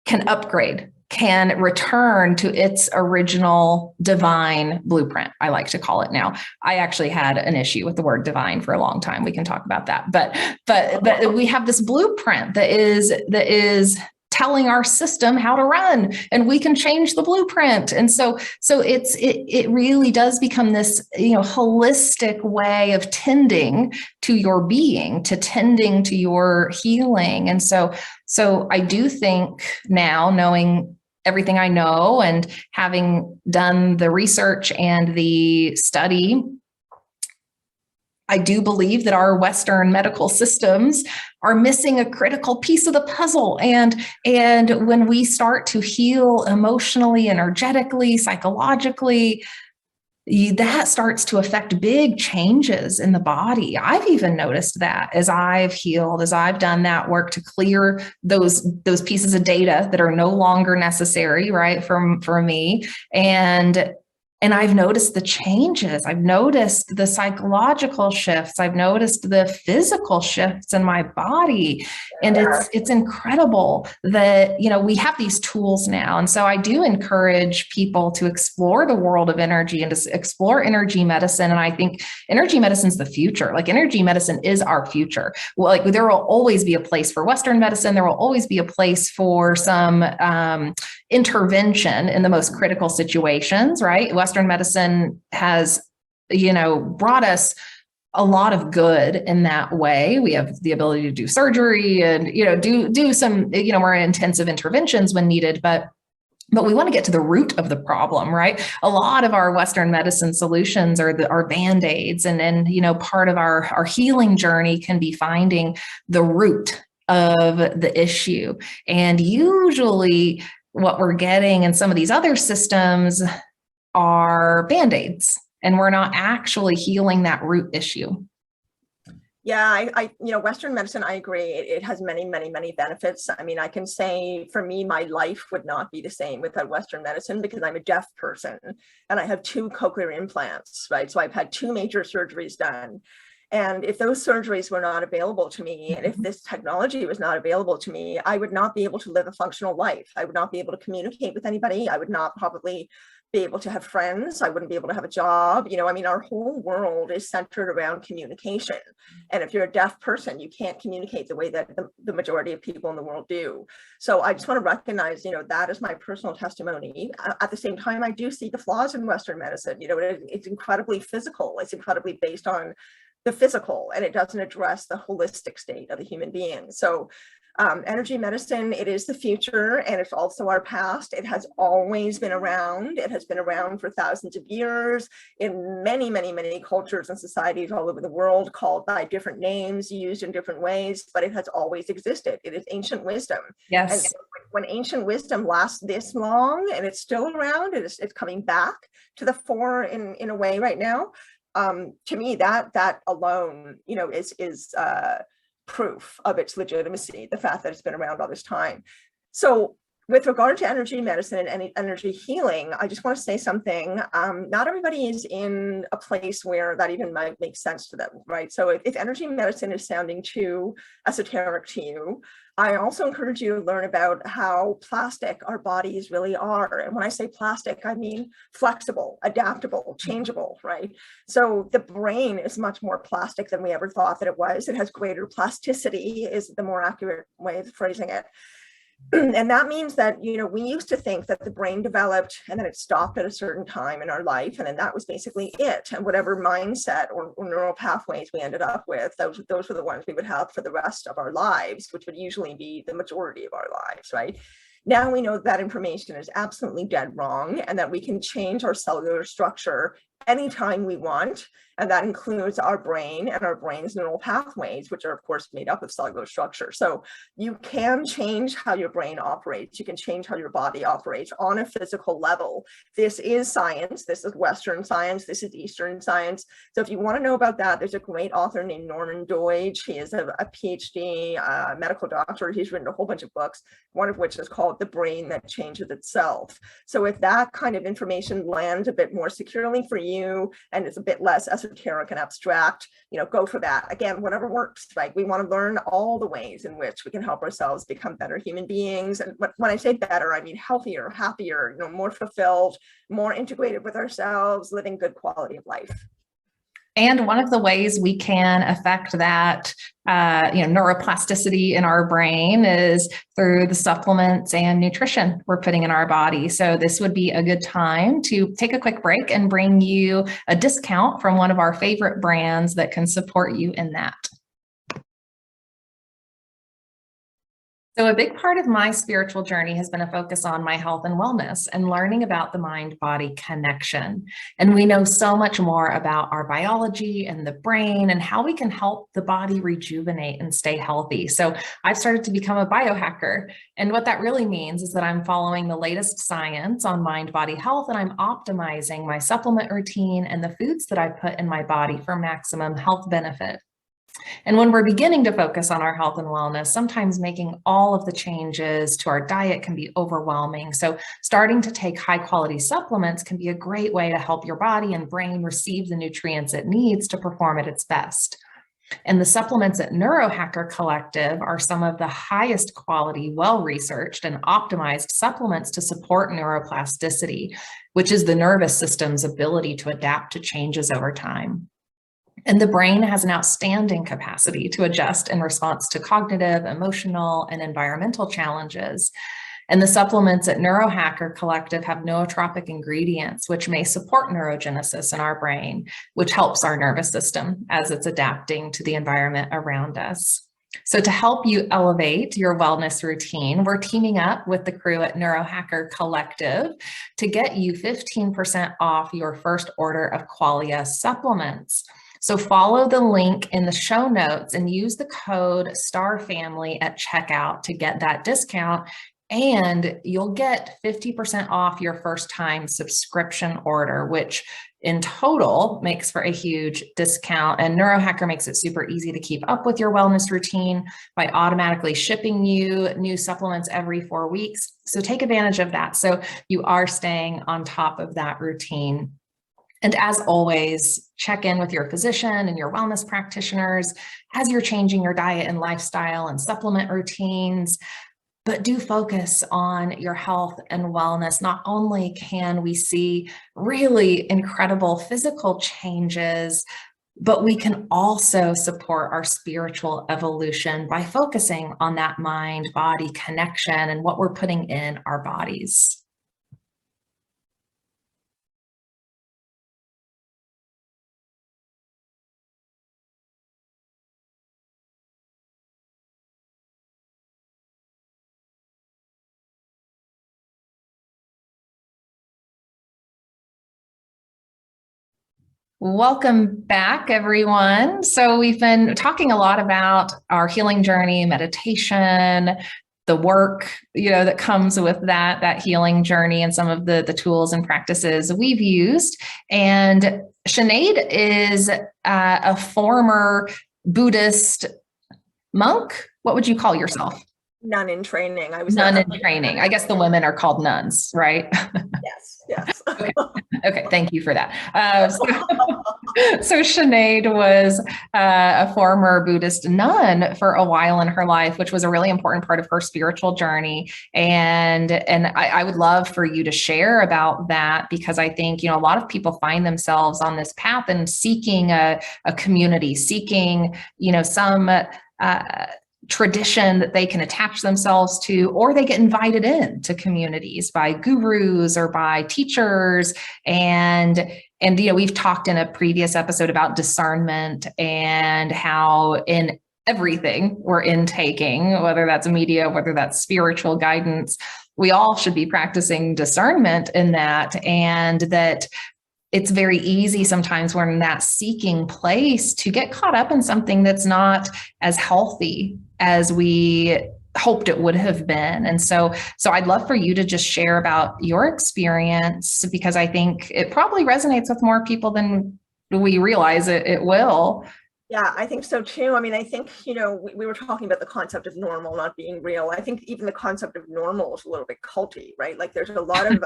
Speaker 1: can upgrade, can return to its original divine blueprint, I like to call it now. I actually had an issue with the word divine for a long time. We can talk about that. But we have this blueprint that is telling our system how to run, and we can change the blueprint. And so it really does become this, holistic way of tending to your being, to tending to your healing. And so I do think now, knowing everything I know and having done the research and the study, I do believe that our Western medical systems are missing a critical piece of the puzzle. And when we start to heal emotionally, energetically, psychologically, that starts to affect big changes in the body. I've even noticed that as I've healed, as I've done that work to clear those pieces of data that are no longer necessary, right, for me. And I've noticed the changes. I've noticed the psychological shifts. I've noticed the physical shifts in my body. And it's incredible that, we have these tools now. And so I do encourage people to explore the world of energy and to explore energy medicine. And I think energy medicine is the future. Like, energy medicine is our future. Well, like, there will always be a place for Western medicine. There will always be a place for some intervention in the most critical situations, right? Western medicine has, brought us a lot of good in that way. We have the ability to do surgery and, do some, more intensive interventions when needed, but we want to get to the root of the problem, right? A lot of our Western medicine solutions are Band-Aids. And then, part of our healing journey can be finding the root of the issue. And usually what we're getting in some of these other systems are Band-Aids, and we're not actually healing that root issue.
Speaker 2: Yeah, Western medicine, I agree. It has many, many, many benefits. I mean, I can say for me, my life would not be the same without Western medicine, because I'm a deaf person and I have 2 cochlear implants, right? So I've had 2 major surgeries done. And if those surgeries were not available to me, and if this technology was not available to me, I would not be able to live a functional life. I would not be able to communicate with anybody. I would not probably be able to have friends. I wouldn't be able to have a job. Our whole world is centered around communication. And if you're a deaf person, you can't communicate the way that the majority of people in the world do. So I just want to recognize, that is my personal testimony. At the same time, I do see the flaws in Western medicine. It's incredibly physical. It's incredibly based on the physical, and it doesn't address the holistic state of the human being. So energy medicine, it is the future, and it's also our past. It has always been around. It has been around for thousands of years in many, many, many cultures and societies all over the world, called by different names, used in different ways, but it has always existed. It is ancient wisdom.
Speaker 1: Yes.
Speaker 2: And when ancient wisdom lasts this long and it's still around, it's coming back to the fore in a way right now. To me, that alone, is proof of its legitimacy, the fact that it's been around all this time. So with regard to energy medicine and energy healing, I just want to say something. Not everybody is in a place where that even might make sense to them, right? So if energy medicine is sounding too esoteric to you, I also encourage you to learn about how plastic our bodies really are. And when I say plastic, I mean flexible, adaptable, changeable, right? So the brain is much more plastic than we ever thought that it was. It has greater plasticity, is the more accurate way of phrasing it. And that means that, we used to think that the brain developed and then it stopped at a certain time in our life. And then that was basically it. And whatever mindset or neural pathways we ended up with, those were the ones we would have for the rest of our lives, which would usually be the majority of our lives, right? Now we know that information is absolutely dead wrong, and that we can change our cellular structure anytime we want. And that includes our brain and our brain's neural pathways, which are, of course, made up of cellular structure. So you can change how your brain operates. You can change how your body operates on a physical level. This is science. This is Western science. This is Eastern science. So if you want to know about that, there's a great author named Norman Doidge. He is a PhD medical doctor. He's written a whole bunch of books, one of which is called The Brain That Changes Itself. So if that kind of information lands a bit more securely for you and it's a bit less esoteric and abstract, go for that. Again, whatever works, right? We want to learn all the ways in which we can help ourselves become better human beings. And when I say better, I mean healthier, happier, more fulfilled, more integrated with ourselves, living good quality of life.
Speaker 1: And one of the ways we can affect that, neuroplasticity in our brain is through the supplements and nutrition we're putting in our body. So this would be a good time to take a quick break and bring you a discount from one of our favorite brands that can support you in that. So, a big part of my spiritual journey has been a focus on my health and wellness and learning about the mind body connection. And we know so much more about our biology and the brain and how we can help the body rejuvenate and stay healthy. So, I've started to become a biohacker. And what that really means is that I'm following the latest science on mind body health, and I'm optimizing my supplement routine and the foods that I put in my body for maximum health benefit. And when we're beginning to focus on our health and wellness, sometimes making all of the changes to our diet can be overwhelming. So starting to take high quality supplements can be a great way to help your body and brain receive the nutrients it needs to perform at its best. And the supplements at Neurohacker Collective are some of the highest quality, well-researched and optimized supplements to support neuroplasticity, which is the nervous system's ability to adapt to changes over time. And the brain has an outstanding capacity to adjust in response to cognitive, emotional, and environmental challenges. And the supplements at Neurohacker Collective have nootropic ingredients, which may support neurogenesis in our brain, which helps our nervous system as it's adapting to the environment around us. So to help you elevate your wellness routine, we're teaming up with the crew at Neurohacker Collective to get you 15% off your first order of Qualia supplements. So follow the link in the show notes and use the code STARFAMILY at checkout to get that discount. And you'll get 50% off your first time subscription order, which in total makes for a huge discount. And Neurohacker makes it super easy to keep up with your wellness routine by automatically shipping you new supplements every 4 weeks. So take advantage of that, so you are staying on top of that routine. And as always, check in with your physician and your wellness practitioners as you're changing your diet and lifestyle and supplement routines. But do focus on your health and wellness. Not only can we see really incredible physical changes, but we can also support our spiritual evolution by focusing on that mind-body connection and what we're putting in our bodies. Welcome back, everyone. So we've been talking a lot about our healing journey, meditation, the work, that comes with that healing journey, and some of the tools and practices we've used. And Sinéad is a former Buddhist monk. What would you call yourself?
Speaker 2: Nun in training. I was
Speaker 1: nun in training. I guess the women are called nuns, right?
Speaker 2: Yes.
Speaker 1: Okay. Thank you for that. So Sinéad was a former Buddhist nun for a while in her life, which was a really important part of her spiritual journey. And I would love for you to share about that, because I think, a lot of people find themselves on this path and seeking a community, seeking, some tradition that they can attach themselves to, or they get invited in to communities by gurus or by teachers. And we've talked in a previous episode about discernment and how in everything we're intaking, whether that's media, whether that's spiritual guidance, we all should be practicing discernment in that, and that it's very easy sometimes when in that seeking place to get caught up in something that's not as healthy as we hoped it would have been. And so I'd love for you to just share about your experience, because I think it probably resonates with more people than we realize it will.
Speaker 2: Yeah, I think so too. I mean, I think, we were talking about the concept of normal not being real. I think even the concept of normal is a little bit culty, right? Like there's a lot of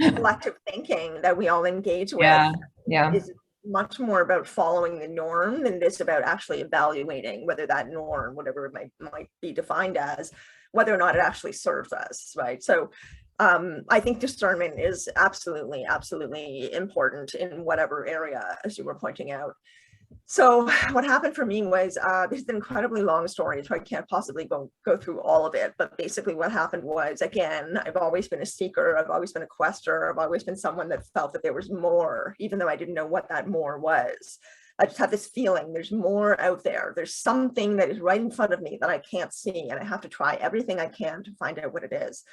Speaker 2: collective thinking that we all engage with.
Speaker 1: Yeah.
Speaker 2: Is much more about following the norm than it is about actually evaluating whether that norm, whatever it might be defined as, whether or not it actually serves us, right? So I think discernment is absolutely important in whatever area, as you were pointing out. So what happened for me was, this is an incredibly long story, so I can't possibly go through all of it. But basically what happened was, again, I've always been a seeker. I've always been a quester. I've always been someone that felt that there was more, even though I didn't know what that more was. I just have this feeling there's more out there. There's something that is right in front of me that I can't see, and I have to try everything I can to find out what it is.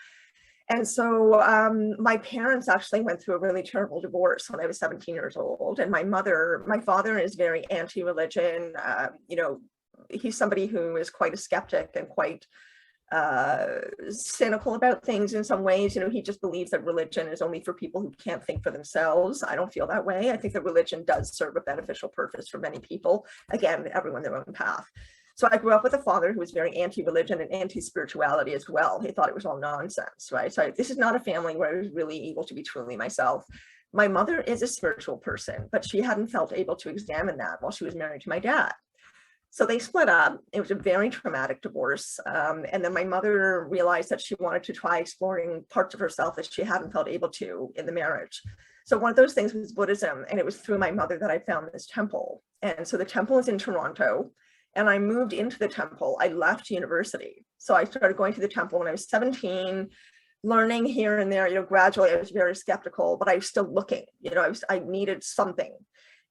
Speaker 2: And so my parents actually went through a really terrible divorce when I was 17 years old. And my father is very anti-religion. You know, he's somebody who is quite a skeptic and quite cynical about things in some ways. You know, he just believes that religion is only for people who can't think for themselves. I don't feel that way. I think that religion does serve a beneficial purpose for many people. Again, everyone their own path. So I grew up with a father who was very anti-religion and anti-spirituality as well. He thought it was all nonsense, right? So this is not a family where I was really able to be truly myself. My mother is a spiritual person, but she hadn't felt able to examine that while she was married to my dad. So they split up. It was a very traumatic divorce. And then my mother realized that she wanted to try exploring parts of herself that she hadn't felt able to in the marriage. So one of those things was Buddhism. And it was through my mother that I found this temple. And so the temple is in Toronto. And I moved into the temple. I left university. So I started going to the temple when I was 17, learning here and there. You know, gradually I was very skeptical, but I was still looking. You know, I needed something.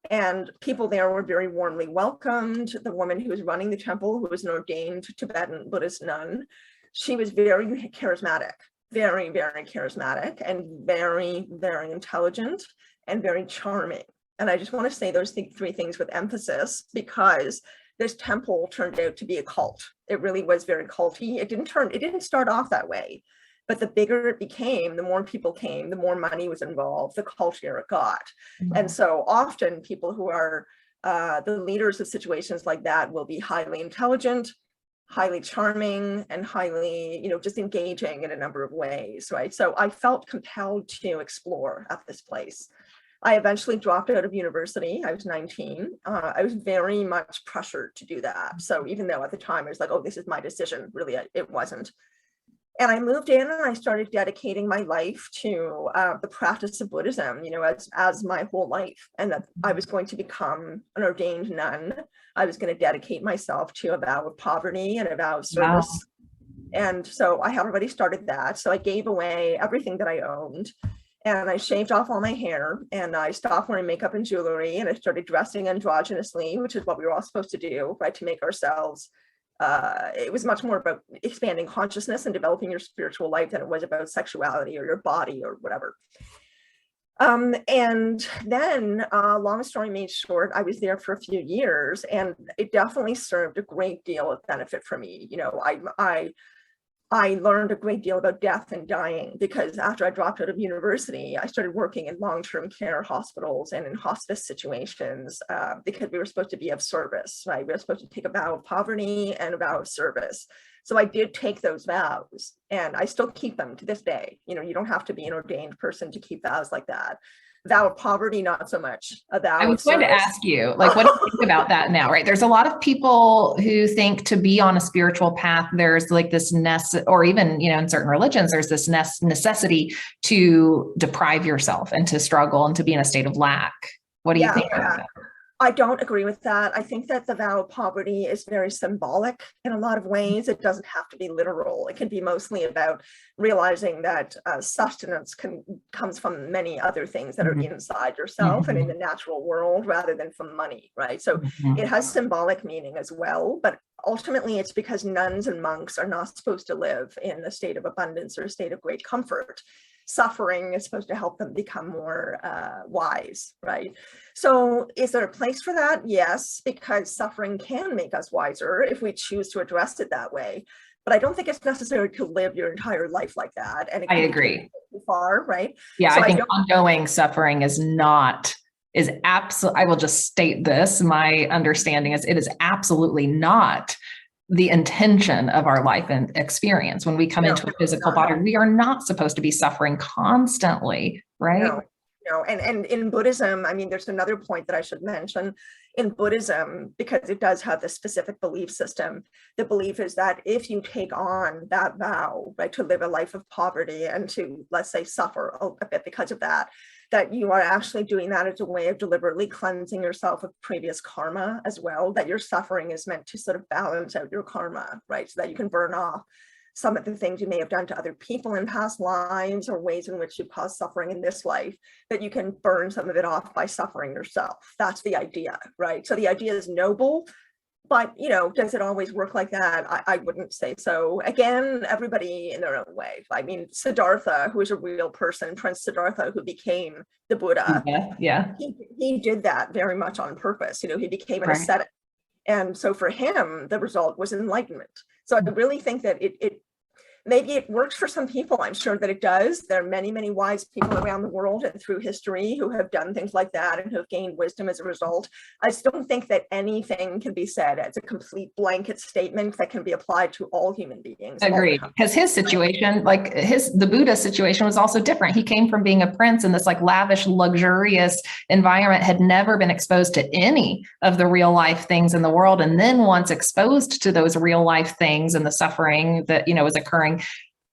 Speaker 2: And people there were very warmly welcomed. The woman who was running the temple, who was an ordained Tibetan Buddhist nun, she was very charismatic, very, very charismatic, and very, very intelligent and very charming. And I just want to say those three things with emphasis, because this temple turned out to be a cult. It really was very culty. It didn't start off that way, but the bigger it became, the more people came, the more money was involved, the cultier it got. Mm-hmm. And so often people who are the leaders of situations like that will be highly intelligent, highly charming, and highly, you know, just engaging in a number of ways, right? So I felt compelled to explore at this place. I eventually dropped out of university. I was 19. I was very much pressured to do that. So even though at the time I was like, oh, this is my decision, really, it wasn't. And I moved in and I started dedicating my life to the practice of Buddhism, you know, as my whole life. And that I was going to become an ordained nun. I was going to dedicate myself to a vow of poverty and a vow of service. Wow. And so I had already started that. So I gave away everything that I owned. And I shaved off all my hair, and I stopped wearing makeup and jewelry, and I started dressing androgynously, which is what we were all supposed to do, right? To make ourselves, it was much more about expanding consciousness and developing your spiritual life than it was about sexuality or your body or whatever. And then, long story made short, I was there for a few years, and it definitely served a great deal of benefit for me. You know, I learned a great deal about death and dying, because after I dropped out of university, I started working in long-term care hospitals and in hospice situations, because we were supposed to be of service, right? We were supposed to take a vow of poverty and a vow of service. So I did take those vows, and I still keep them to this day. You know, you don't have to be an ordained person to keep vows like that. Vow of poverty, not so much. A vow
Speaker 1: I was going to ask you, like, what do you think about that now, right? There's a lot of people who think to be on a spiritual path, there's like this or even, you know, in certain religions, there's this necessity to deprive yourself and to struggle and to be in a state of lack. What do you think about that?
Speaker 2: I don't agree with that. I think that the vow of poverty is very symbolic in a lot of ways. It doesn't have to be literal. It can be mostly about realizing that sustenance comes from many other things that are inside yourself and in the natural world, rather than from money, right? So it has symbolic meaning as well, but ultimately it's because nuns and monks are not supposed to live in a state of abundance or a state of great comfort. Suffering is supposed to help them become more wise, right? So is there a place for that? Yes, because suffering can make us wiser if we choose to address it that way. But I don't think it's necessary to live your entire life like that. And
Speaker 1: I agree.
Speaker 2: Too far, right?
Speaker 1: Yeah, so I think ongoing suffering is absolutely, I will just state this, my understanding is it is absolutely not the intention of our life and experience. When we come into a physical body, we are not supposed to be suffering constantly, right?
Speaker 2: No. And in Buddhism, I mean, there's another point that I should mention. In Buddhism, because it does have this specific belief system, the belief is that if you take on that vow, right, to live a life of poverty and to, let's say, suffer a bit because of that, that you are actually doing that as a way of deliberately cleansing yourself of previous karma as well, that your suffering is meant to sort of balance out your karma, right? So that you can burn off some of the things you may have done to other people in past lives, or ways in which you cause suffering in this life, that you can burn some of it off by suffering yourself. That's the idea, right? So the idea is noble, but, you know, does it always work like that? I wouldn't say so. Again, everybody in their own way. I mean, Siddhartha, who is a real person, Prince Siddhartha, who became the Buddha,
Speaker 1: Yeah.
Speaker 2: he did that very much on purpose. You know, he became an
Speaker 1: Right.
Speaker 2: ascetic. And so for him, the result was enlightenment. So I really think that it maybe it works for some people. I'm sure that it does. There are many, many wise people around the world and through history who have done things like that and who have gained wisdom as a result. I just don't think that anything can be said as a complete blanket statement that can be applied to all human beings.
Speaker 1: Agreed. Because his situation, like the Buddha situation, was also different. He came from being a prince in this like lavish, luxurious environment, had never been exposed to any of the real life things in the world. And then once exposed to those real life things and the suffering that, you know, was occurring,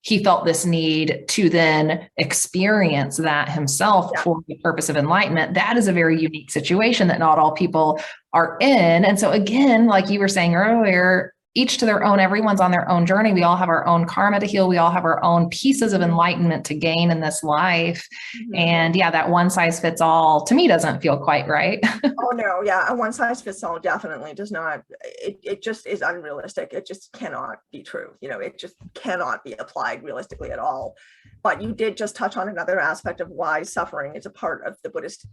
Speaker 1: he felt this need to then experience that himself for the purpose of enlightenment. That is a very unique situation that not all people are in. And so again, like you were saying earlier, each to their own, everyone's on their own journey. We all have our own karma to heal. We all have our own pieces of enlightenment to gain in this life. And yeah, that one size fits all to me doesn't feel quite right.
Speaker 2: Oh no, yeah, a one size fits all definitely does not, it just is unrealistic. It just cannot be true. You know, it just cannot be applied realistically at all. But you did just touch on another aspect of why suffering is a part of the Buddhist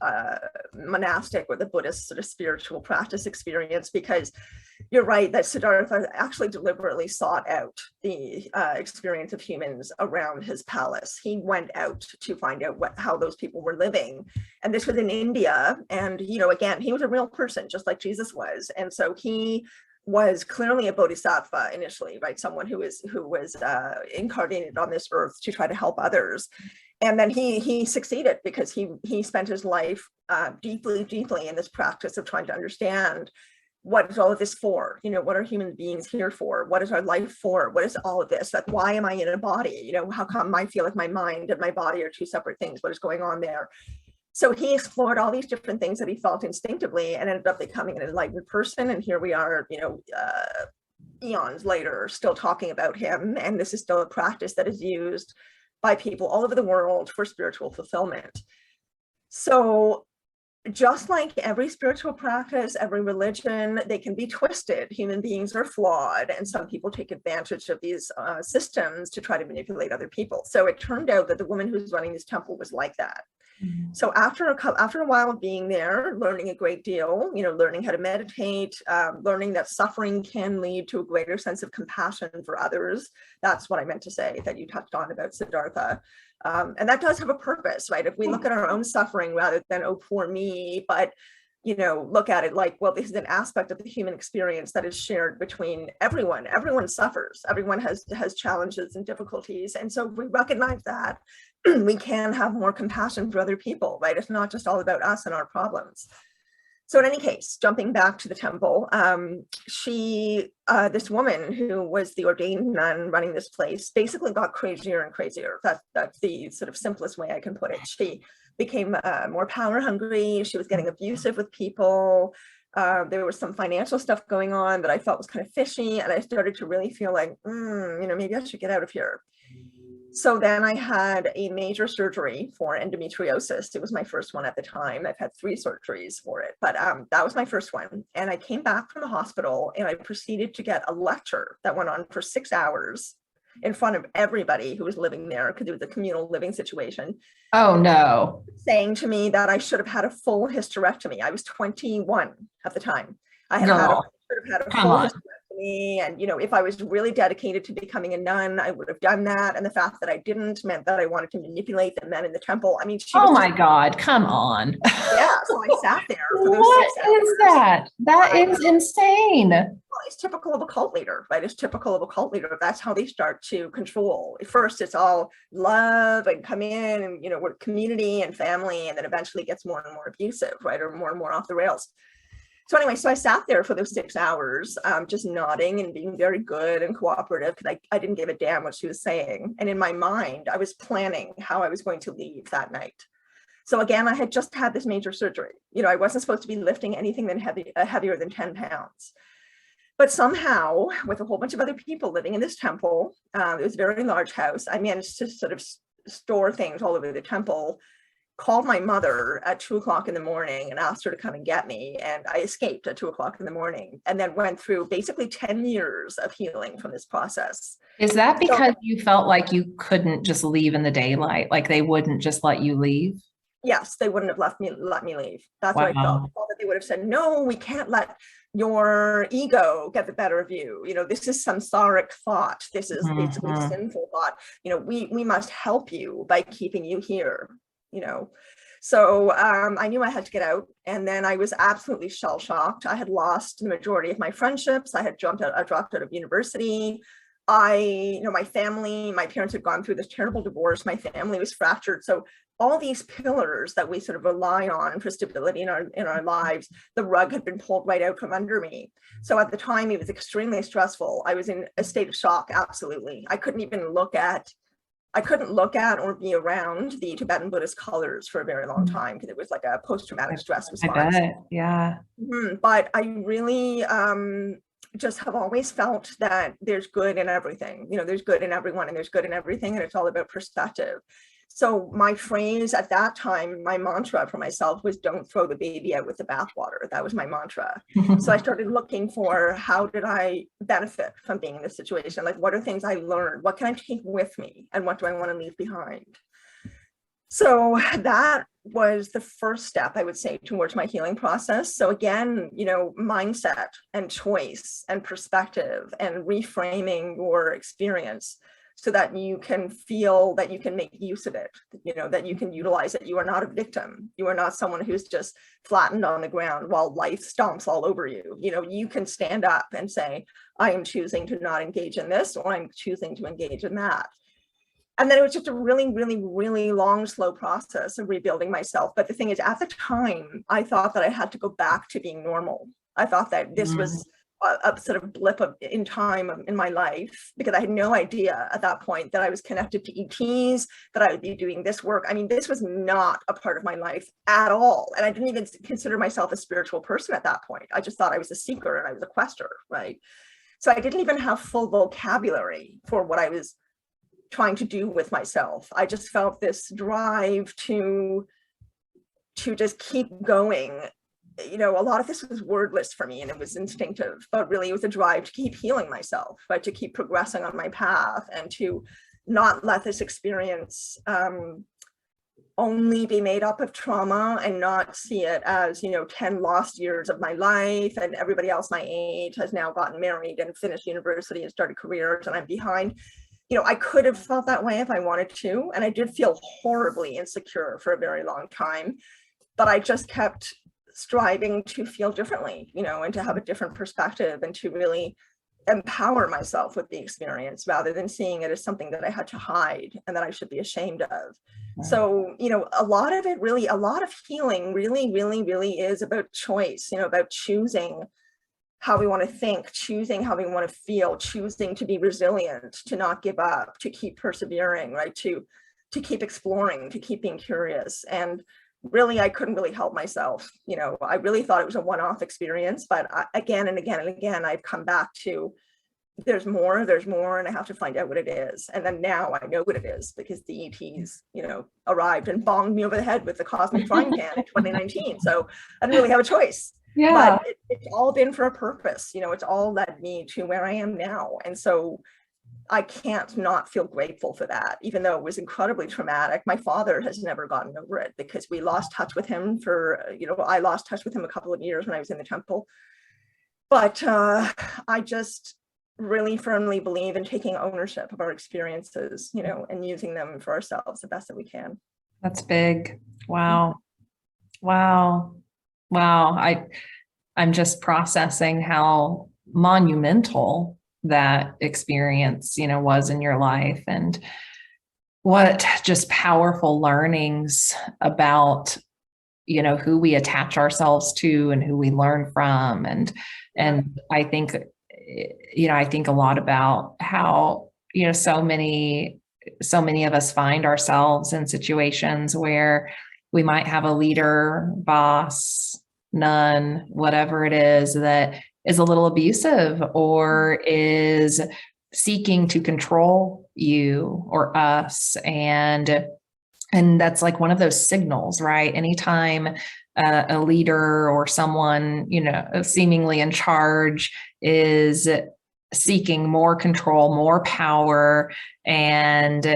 Speaker 2: monastic or the Buddhist sort of spiritual practice experience, because you're right that Siddhartha actually deliberately sought out the experience of humans around his palace. He went out to find out how those people were living. And this was in India. And, you know, again, he was a real person, just like Jesus was. And so he was clearly a bodhisattva initially, right? Someone who was incarnated on this earth to try to help others. And then he succeeded because he spent his life deeply in this practice of trying to understand, what is all of this for? You know, what are human beings here for? What is our life for? What is all of this? Like, why am I in a body? You know, how come I feel like my mind and my body are two separate things? What is going on there? So he explored all these different things that he felt instinctively and ended up becoming an enlightened person. And here we are, you know, eons later, still talking about him. And this is still a practice that is used by people all over the world for spiritual fulfillment. So just like every spiritual practice, every religion, they can be twisted. Human beings are flawed, and some people take advantage of these systems to try to manipulate other people. So it turned out that the woman who's running this temple was like that. So after a while of being there, learning a great deal, you know, learning how to meditate, learning that suffering can lead to a greater sense of compassion for others. That's what I meant to say that you touched on about Siddhartha. And that does have a purpose, right? If we look at our own suffering rather than, oh, poor me, but, you know, look at it like, well, this is an aspect of the human experience that is shared between everyone. Everyone suffers. Everyone has challenges and difficulties. And so if we recognize that, we can have more compassion for other people, right? It's not just all about us and our problems. So in any case, jumping back to the temple, this woman who was the ordained nun running this place basically got crazier and crazier. That's the sort of simplest way I can put it. She became more power hungry. She was getting abusive with people. There was some financial stuff going on that I felt was kind of fishy. And I started to really feel like, you know, maybe I should get out of here. So then I had a major surgery for endometriosis. It was my first one at the time. I've had 3 surgeries for it, but that was my first one. And I came back from the hospital and I proceeded to get a lecture that went on for 6 hours in front of everybody who was living there, because it was a communal living situation.
Speaker 1: Oh, no.
Speaker 2: Saying to me that I should have had a full hysterectomy. I was 21 at the time. I had should have had a full hysterectomy. And, you know, if I was really dedicated to becoming a nun, I would have done that. And the fact that I didn't meant that I wanted to manipulate the men in the temple. I mean,
Speaker 1: my God, come on.
Speaker 2: Yeah. So I sat there for those
Speaker 1: What
Speaker 2: 6 hours.
Speaker 1: is that? That is insane.
Speaker 2: Well, it's typical of a cult leader, right? It's typical of a cult leader. That's how they start to control. At first, it's all love and come in and, you know, we're community and family. And then eventually it gets more and more abusive, right? Or more off the rails. So anyway, so I sat there for those 6 hours, just nodding and being very good and cooperative, because I didn't give a damn what she was saying. And in my mind, I was planning how I was going to leave that night. So again, I had just had this major surgery. You know, I wasn't supposed to be lifting anything heavier than 10 pounds. But somehow, with a whole bunch of other people living in this temple, it was a very large house. I managed to sort of store things all over the temple, called my mother at 2 o'clock in the morning and asked her to come and get me. And I escaped at 2 o'clock in the morning, and then went through basically 10 years of healing from this process.
Speaker 1: Is that
Speaker 2: So,
Speaker 1: because you felt like you couldn't just leave in the daylight? Like they wouldn't just let you leave?
Speaker 2: yes, they wouldn't have let me leave. That's what I felt.
Speaker 1: Wow.
Speaker 2: I thought that they would have said, no, we can't let your ego get the better of you. This is samsaric thought. This is basically sinful thought. We must help you by keeping you here. So I knew I had to get out, and then I was absolutely shell shocked. I had lost the majority of my friendships. I dropped out of university. My family, my parents had gone through this terrible divorce. My family was fractured. So all these pillars that we sort of rely on for stability in our lives, the rug had been pulled right out from under me. So at the time, it was extremely stressful. I was in a state of shock. Absolutely. I couldn't look at or be around the Tibetan Buddhist colors for a very long time, because it was like a post-traumatic stress response.
Speaker 1: I bet. Yeah.
Speaker 2: But I really just have always felt that there's good in everything. There's good in everyone, and there's good in everything, and it's all about perspective. So my phrase at that time, my mantra for myself was, don't throw the baby out with the bathwater. That was my mantra. So I started looking for, how did I benefit from being in this situation? Like, what are things I learned? What can I take with me? And what do I want to leave behind? So that was the first step, I would say, towards my healing process. So again, mindset and choice and perspective and reframing your experience, so that you can feel that you can make use of it, that you can utilize it. You are not a victim. You are not someone who's just flattened on the ground while life stomps all over you. You can stand up and say, I am choosing to not engage in this, or I'm choosing to engage in that. And then it was just a really, really, really long, slow process of rebuilding myself. But the thing is, at the time, I thought that I had to go back to being normal. I thought that this was a sort of blip in time in my life, because I had no idea at that point that I was connected to ETs, that I would be doing this work. I mean, this was not a part of my life at all. And I didn't even consider myself a spiritual person at that point. I just thought I was a seeker and I was a quester, right? So I didn't even have full vocabulary for what I was trying to do with myself. I just felt this drive to just keep going. A lot of this was wordless for me, and it was instinctive, but really it was a drive to keep healing myself, right? To keep progressing on my path, and to not let this experience only be made up of trauma, and not see it as, 10 lost years of my life, and everybody else my age has now gotten married and finished university and started careers, and I'm behind. I could have felt that way if I wanted to, and I did feel horribly insecure for a very long time, but I just kept striving to feel differently, and to have a different perspective, and to really empower myself with the experience, rather than seeing it as something that I had to hide and that I should be ashamed of. Right. So, a lot of healing really, really, really is about choice, about choosing how we want to think, choosing how we want to feel, choosing to be resilient, to not give up, to keep persevering, right? To keep exploring, to keep being curious. And really, I couldn't really help myself. I really thought it was a one-off experience, but again and again and again, I've come back to, there's more, and I have to find out what it is. And then now I know what it is, because the ETs, arrived and bonged me over the head with the cosmic frying pan in 2019. So I didn't really have a choice. Yeah. But it's all been for a purpose. It's all led me to where I am now. And so I can't not feel grateful for that, even though it was incredibly traumatic. My father has never gotten over it, because we lost touch with him I lost touch with him a couple of years when I was in the temple. But I just really firmly believe in taking ownership of our experiences, and using them for ourselves the best that we can.
Speaker 1: That's big. Wow. Wow. Wow. I'm just processing how monumental that experience, was in your life, and what just powerful learnings about, who we attach ourselves to and who we learn from. And I think, I think a lot about how, so many of us find ourselves in situations where we might have a leader, boss, nun, whatever it is, that is a little abusive or is seeking to control you or us. And that's like one of those signals, right? Anytime a leader or someone, seemingly in charge is seeking more control, more power, and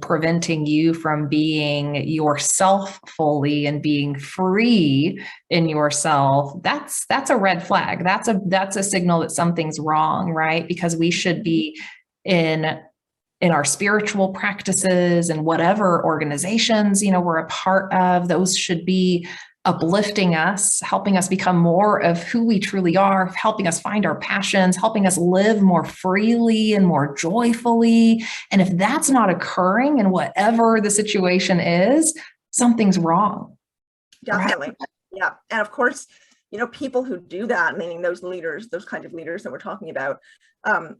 Speaker 1: preventing you from being yourself fully and being free in yourself, that's a red flag. That's a signal that something's wrong, right? Because we should be in our spiritual practices and whatever organizations, we're a part of, those should be uplifting us, helping us become more of who we truly are, helping us find our passions, helping us live more freely and more joyfully. And if that's not occurring in whatever the situation is, something's wrong.
Speaker 2: Definitely. Right? Yeah. And of course, people who do that, meaning those leaders, those kinds of leaders that we're talking about,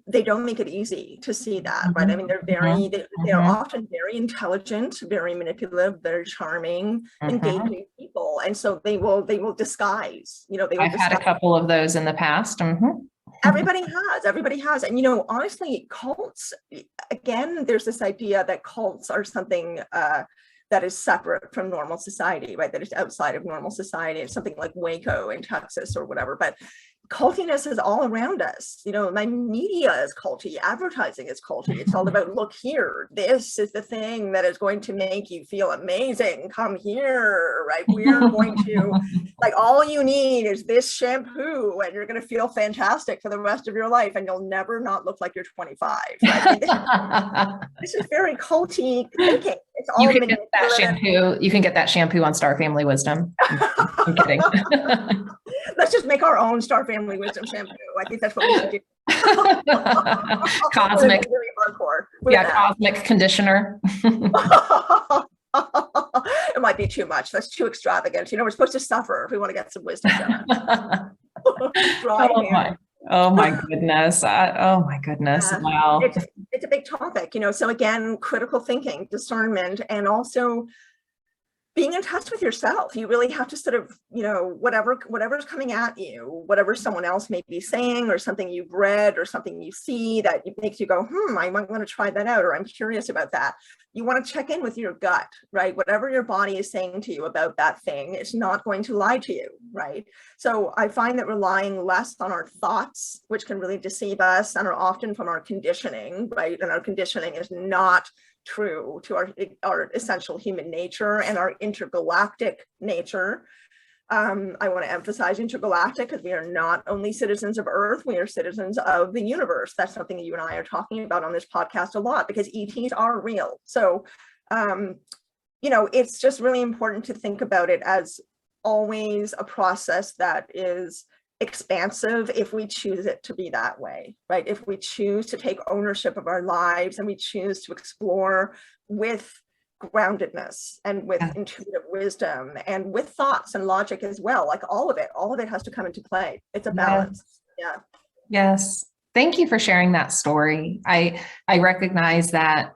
Speaker 2: they don't make it easy to see that, right? I mean, they're often very intelligent, very manipulative, very charming, engaging people. And so they will disguise,
Speaker 1: I've had a couple of those in the past.
Speaker 2: Everybody has. And, honestly, cults, again, there's this idea that cults are something that is separate from normal society, right? That is outside of normal society. It's something like Waco in Texas or whatever. But cultiness is all around us. My media is culty, advertising is culty. It's all about, look here, this is the thing that is going to make you feel amazing. Come here, right? We're going to, like, all you need is this shampoo and you're going to feel fantastic for the rest of your life and you'll never not look like you're 25. Right? This is very culty thinking. It's all
Speaker 1: you can get that shampoo. You can get that shampoo on Star Family Wisdom. I'm kidding.
Speaker 2: Let's just make our own Star Family Wisdom shampoo. I think that's what we should do.
Speaker 1: Cosmic.
Speaker 2: Really hardcore.
Speaker 1: Cosmic conditioner.
Speaker 2: It might be too much. That's too extravagant. We're supposed to suffer if we want to get some wisdom done.
Speaker 1: Oh my goodness. Oh my goodness. Wow.
Speaker 2: It's a big topic, so again, critical thinking, discernment, and also being in touch with yourself. You really have to sort of, whatever's coming at you, whatever someone else may be saying, or something you've read, or something you see that makes you go, I might want to try that out, or I'm curious about that. You want to check in with your gut, right? Whatever your body is saying to you about that thing, it's not going to lie to you, right? So I find that relying less on our thoughts, which can really deceive us, and are often from our conditioning, right? And our conditioning is not true to our essential human nature and our intergalactic nature. I want to emphasize intergalactic because we are not only citizens of Earth, we are citizens of the universe. That's something that you and I are talking about on this podcast a lot, because ETs are real. So, it's just really important to think about it as always a process that is expansive if we choose it to be that way, right? If we choose to take ownership of our lives and we choose to explore with groundedness and with intuitive wisdom and with thoughts and logic as well, like all of it has to come into play. It's a balance. Yeah.
Speaker 1: Yes. Thank you for sharing that story. I recognize that,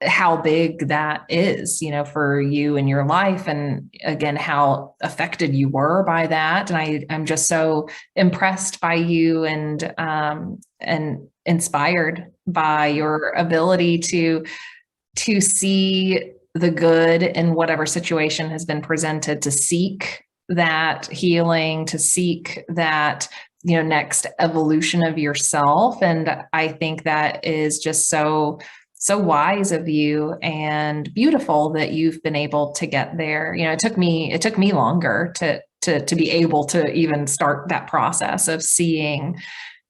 Speaker 1: how big that is, for you in your life, and again, how affected you were by that. And I'm just so impressed by you and inspired by your ability to see the good in whatever situation has been presented, to seek that healing, to seek that, next evolution of yourself. And I think that is just so wise of you and beautiful that you've been able to get there. It took me longer to be able to even start that process of seeing,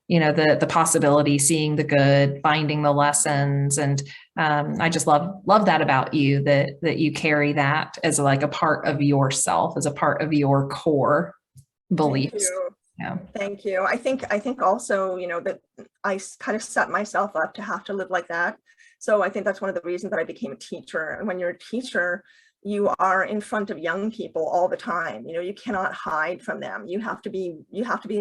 Speaker 1: the possibility, seeing the good, finding the lessons. And I just love that about you, that you carry that as like a part of yourself, as a part of your core beliefs.
Speaker 2: Yeah. Thank you. I think also, that I kind of set myself up to have to live like that. So I think that's one of the reasons that I became a teacher. And when you're a teacher, you are in front of young people all the time. You cannot hide from them. You have to be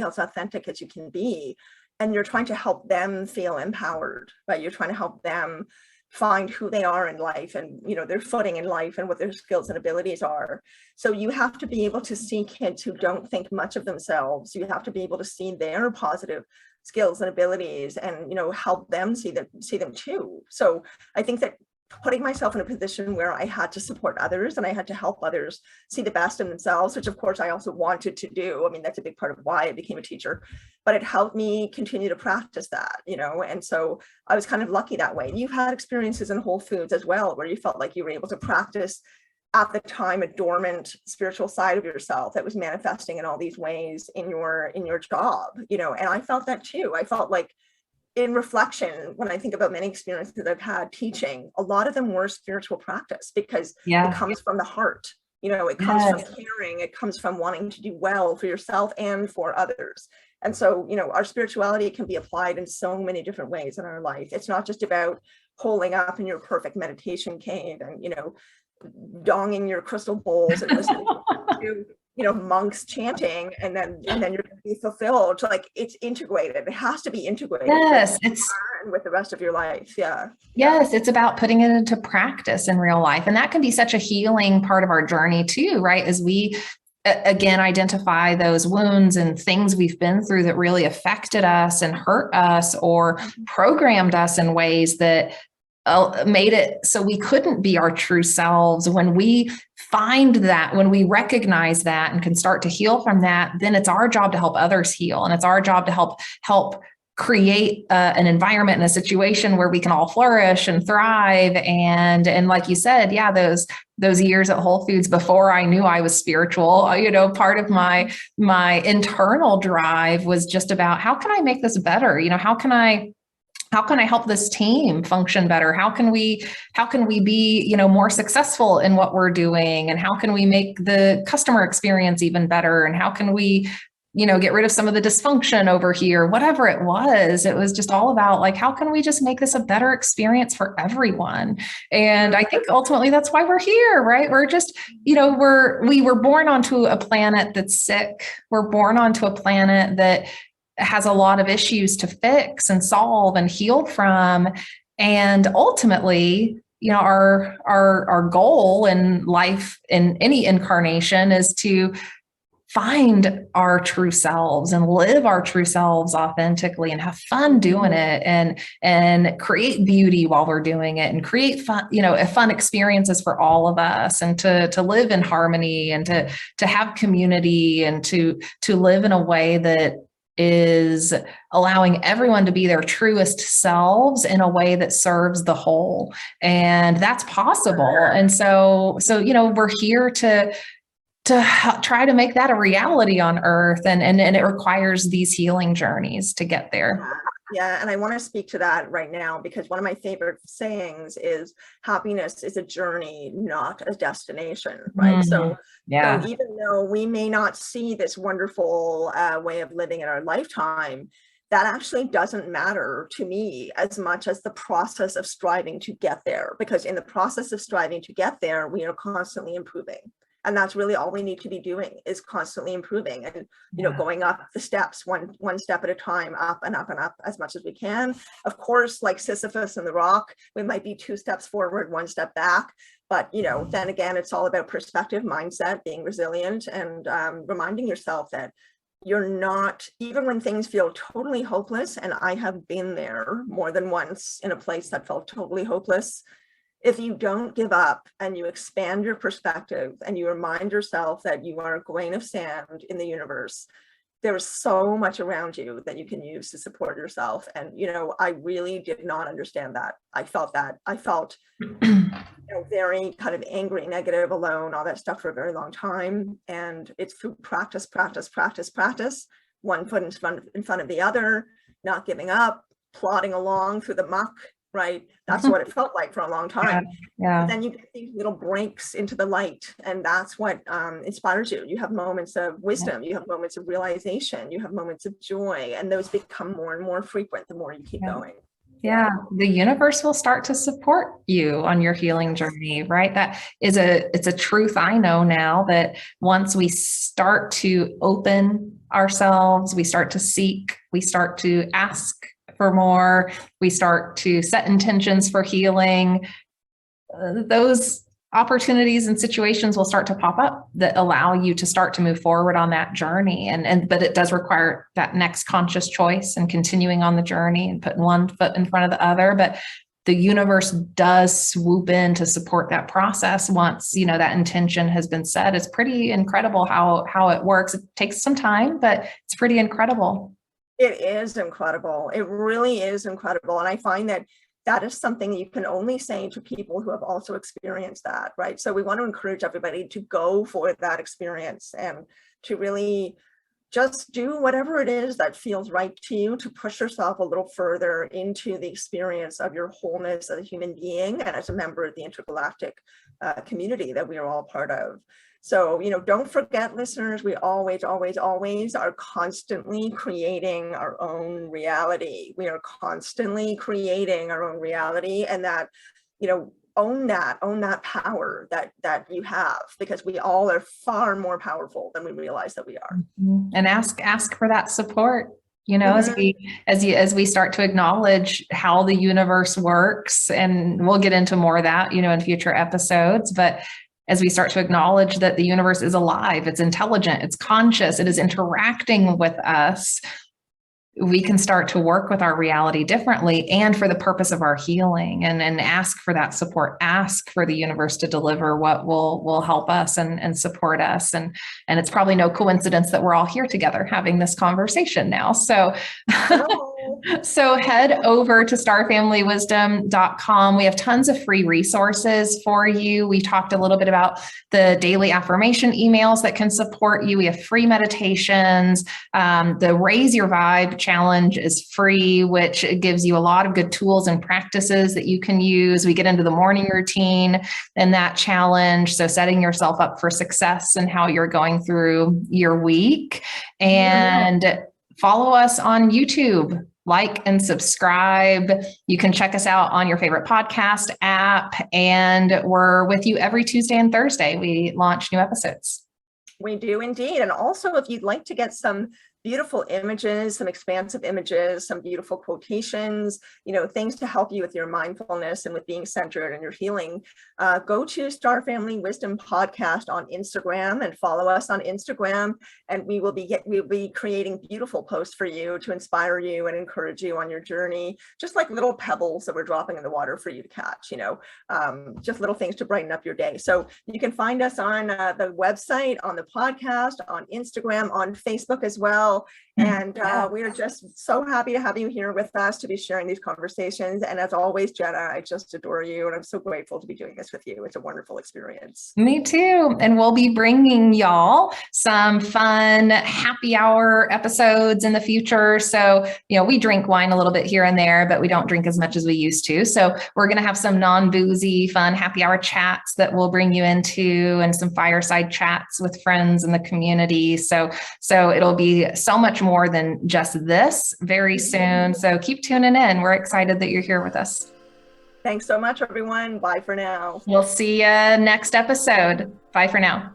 Speaker 2: as authentic as you can be. And you're trying to help them feel empowered, right? You're trying to help them find who they are in life and, their footing in life and what their skills and abilities are. So you have to be able to see kids who don't think much of themselves. You have to be able to see their positive skills and abilities and, help them see them too. So I think that putting myself in a position where I had to support others and I had to help others see the best in themselves, which of course I also wanted to do. I mean, that's a big part of why I became a teacher, but it helped me continue to practice that, and so I was kind of lucky that way. You've had experiences in Whole Foods as well, where you felt like you were able to practice at the time a dormant spiritual side of yourself that was manifesting in all these ways in your job, and I felt that too. I felt like, in reflection, when I think about many experiences that I've had teaching, a lot of them were spiritual practice because it comes from the heart. It comes from caring. It comes from wanting to do well for yourself and for others. And so, our spirituality can be applied in so many different ways in our life. It's not just about holding up in your perfect meditation cave and, donging your crystal bowls and listening to monks chanting and then you're going to be fulfilled. Like, it's integrated. It has to be integrated.
Speaker 1: Yes, it's
Speaker 2: with the rest of your life. Yeah.
Speaker 1: Yes, it's about putting it into practice in real life. And that can be such a healing part of our journey too, right? As we again identify those wounds and things we've been through that really affected us and hurt us or programmed us in ways that made it so we couldn't be our true selves. When we find that, when we recognize that and can start to heal from that, then it's our job to help others heal. And it's our job to help create an environment and a situation where we can all flourish and thrive. And like you said, those years at Whole Foods before I knew I was spiritual, part of my internal drive was just about, how can I make this better? How can I help this team function better? How can we be, more successful in what we're doing? And how can we make the customer experience even better? And how can we, get rid of some of the dysfunction over here? Whatever it was just all about, like, how can we just make this a better experience for everyone? And I think ultimately that's why we're here, right? We're just, we were born onto a planet that's sick. We're born onto a planet that has a lot of issues to fix and solve and heal from. And ultimately, our goal in life, in any incarnation, is to find our true selves and live our true selves authentically and have fun doing it and create beauty while we're doing it and create fun, fun experiences for all of us, and to live in harmony and to have community and to live in a way that is allowing everyone to be their truest selves in a way that serves the whole. And that's possible. And so, we're here to try to make that a reality on earth. And it requires these healing journeys to get there.
Speaker 2: Yeah. And I want to speak to that right now, because one of my favorite sayings is happiness is a journey, not a destination. Right. So even though we may not see this wonderful way of living in our lifetime, that actually doesn't matter to me as much as the process of striving to get there, because in the process of striving to get there, we are constantly improving. And that's really all we need to be doing, is constantly improving and, going up the steps, one step at a time, up and up and up as much as we can. Of course, like Sisyphus and the rock, we might be 2 steps forward, 1 step back. But, then again, it's all about perspective, mindset, being resilient, and reminding yourself that you're not, even when things feel totally hopeless, and I have been there more than once in a place that felt totally hopeless. If you don't give up and you expand your perspective and you remind yourself that you are a grain of sand in the universe, there's so much around you that you can use to support yourself. And, I really did not understand that. I felt very kind of angry, negative, alone, all that stuff for a very long time. And it's through practice, one foot in front of the other, not giving up, plodding along through the muck. Right. That's what it felt like for a long time. Yeah. But then you get these little breaks into the light, and that's what inspires you. You have moments of wisdom, you have moments of realization, you have moments of joy, and those become more and more frequent the more you keep going.
Speaker 1: Yeah. The universe will start to support you on your healing journey, right? It's a truth I know now, that once we start to open ourselves, we start to seek, we start to ask for more. We start to set intentions for healing. Those opportunities and situations will start to pop up that allow you to start to move forward on that journey. But it does require that next conscious choice and continuing on the journey and putting one foot in front of the other. But the universe does swoop in to support that process once, that intention has been set. It's pretty incredible how it works. It takes some time, but it's pretty incredible.
Speaker 2: It is incredible. It really is incredible. And I find that is something you can only say to people who have also experienced that, right? So we want to encourage everybody to go for that experience and to really just do whatever it is that feels right to you, to push yourself a little further into the experience of your wholeness as a human being and as a member of the intergalactic community that we are all part of. So, don't forget, listeners, we always, always, always are constantly creating our own reality. We are constantly creating our own reality, and that, own that power that you have, because we all are far more powerful than we realize that we are.
Speaker 1: And ask for that support. As we start to acknowledge how the universe works, and we'll get into more of that, in future episodes, but as we start to acknowledge that the universe is alive, it's intelligent, it's conscious, it is interacting with us, we can start to work with our reality differently and for the purpose of our healing, and ask for that support, ask for the universe to deliver what will help us and support us. And it's probably no coincidence that we're all here together having this conversation now. So, so head over to starfamilywisdom.com. We have tons of free resources for you. We talked a little bit about the daily affirmation emails that can support you. We have free meditations. The Raise Your Vibe challenge is free, which gives you a lot of good tools and practices that you can use. We get into the morning routine in that challenge. So setting yourself up for success and how you're going through your week. And follow us on YouTube, like and subscribe. You can check us out on your favorite podcast app. And we're with you every Tuesday and Thursday. We launch new episodes.
Speaker 2: We do indeed. And also, if you'd like to get some beautiful images, some expansive images, some beautiful quotations, things to help you with your mindfulness and with being centered and your healing, go to Star Family Wisdom Podcast on Instagram and follow us on Instagram. And we'll be creating beautiful posts for you to inspire you and encourage you on your journey, just like little pebbles that we're dropping in the water for you to catch, just little things to brighten up your day. So you can find us on the website, on the podcast, on Instagram, on Facebook as well. And we are just so happy to have you here with us to be sharing these conversations. And as always, Jenna, I just adore you. And I'm so grateful to be doing this with you. It's a wonderful experience.
Speaker 1: Me too. And we'll be bringing y'all some fun happy hour episodes in the future. So, we drink wine a little bit here and there, but we don't drink as much as we used to. So we're going to have some non-boozy, fun happy hour chats that we'll bring you into, and some fireside chats with friends in the community. So it'll be so much more than just this very soon. So keep tuning in. We're excited that you're here with us.
Speaker 2: Thanks so much, everyone. Bye for now.
Speaker 1: We'll see you next episode. Bye for now.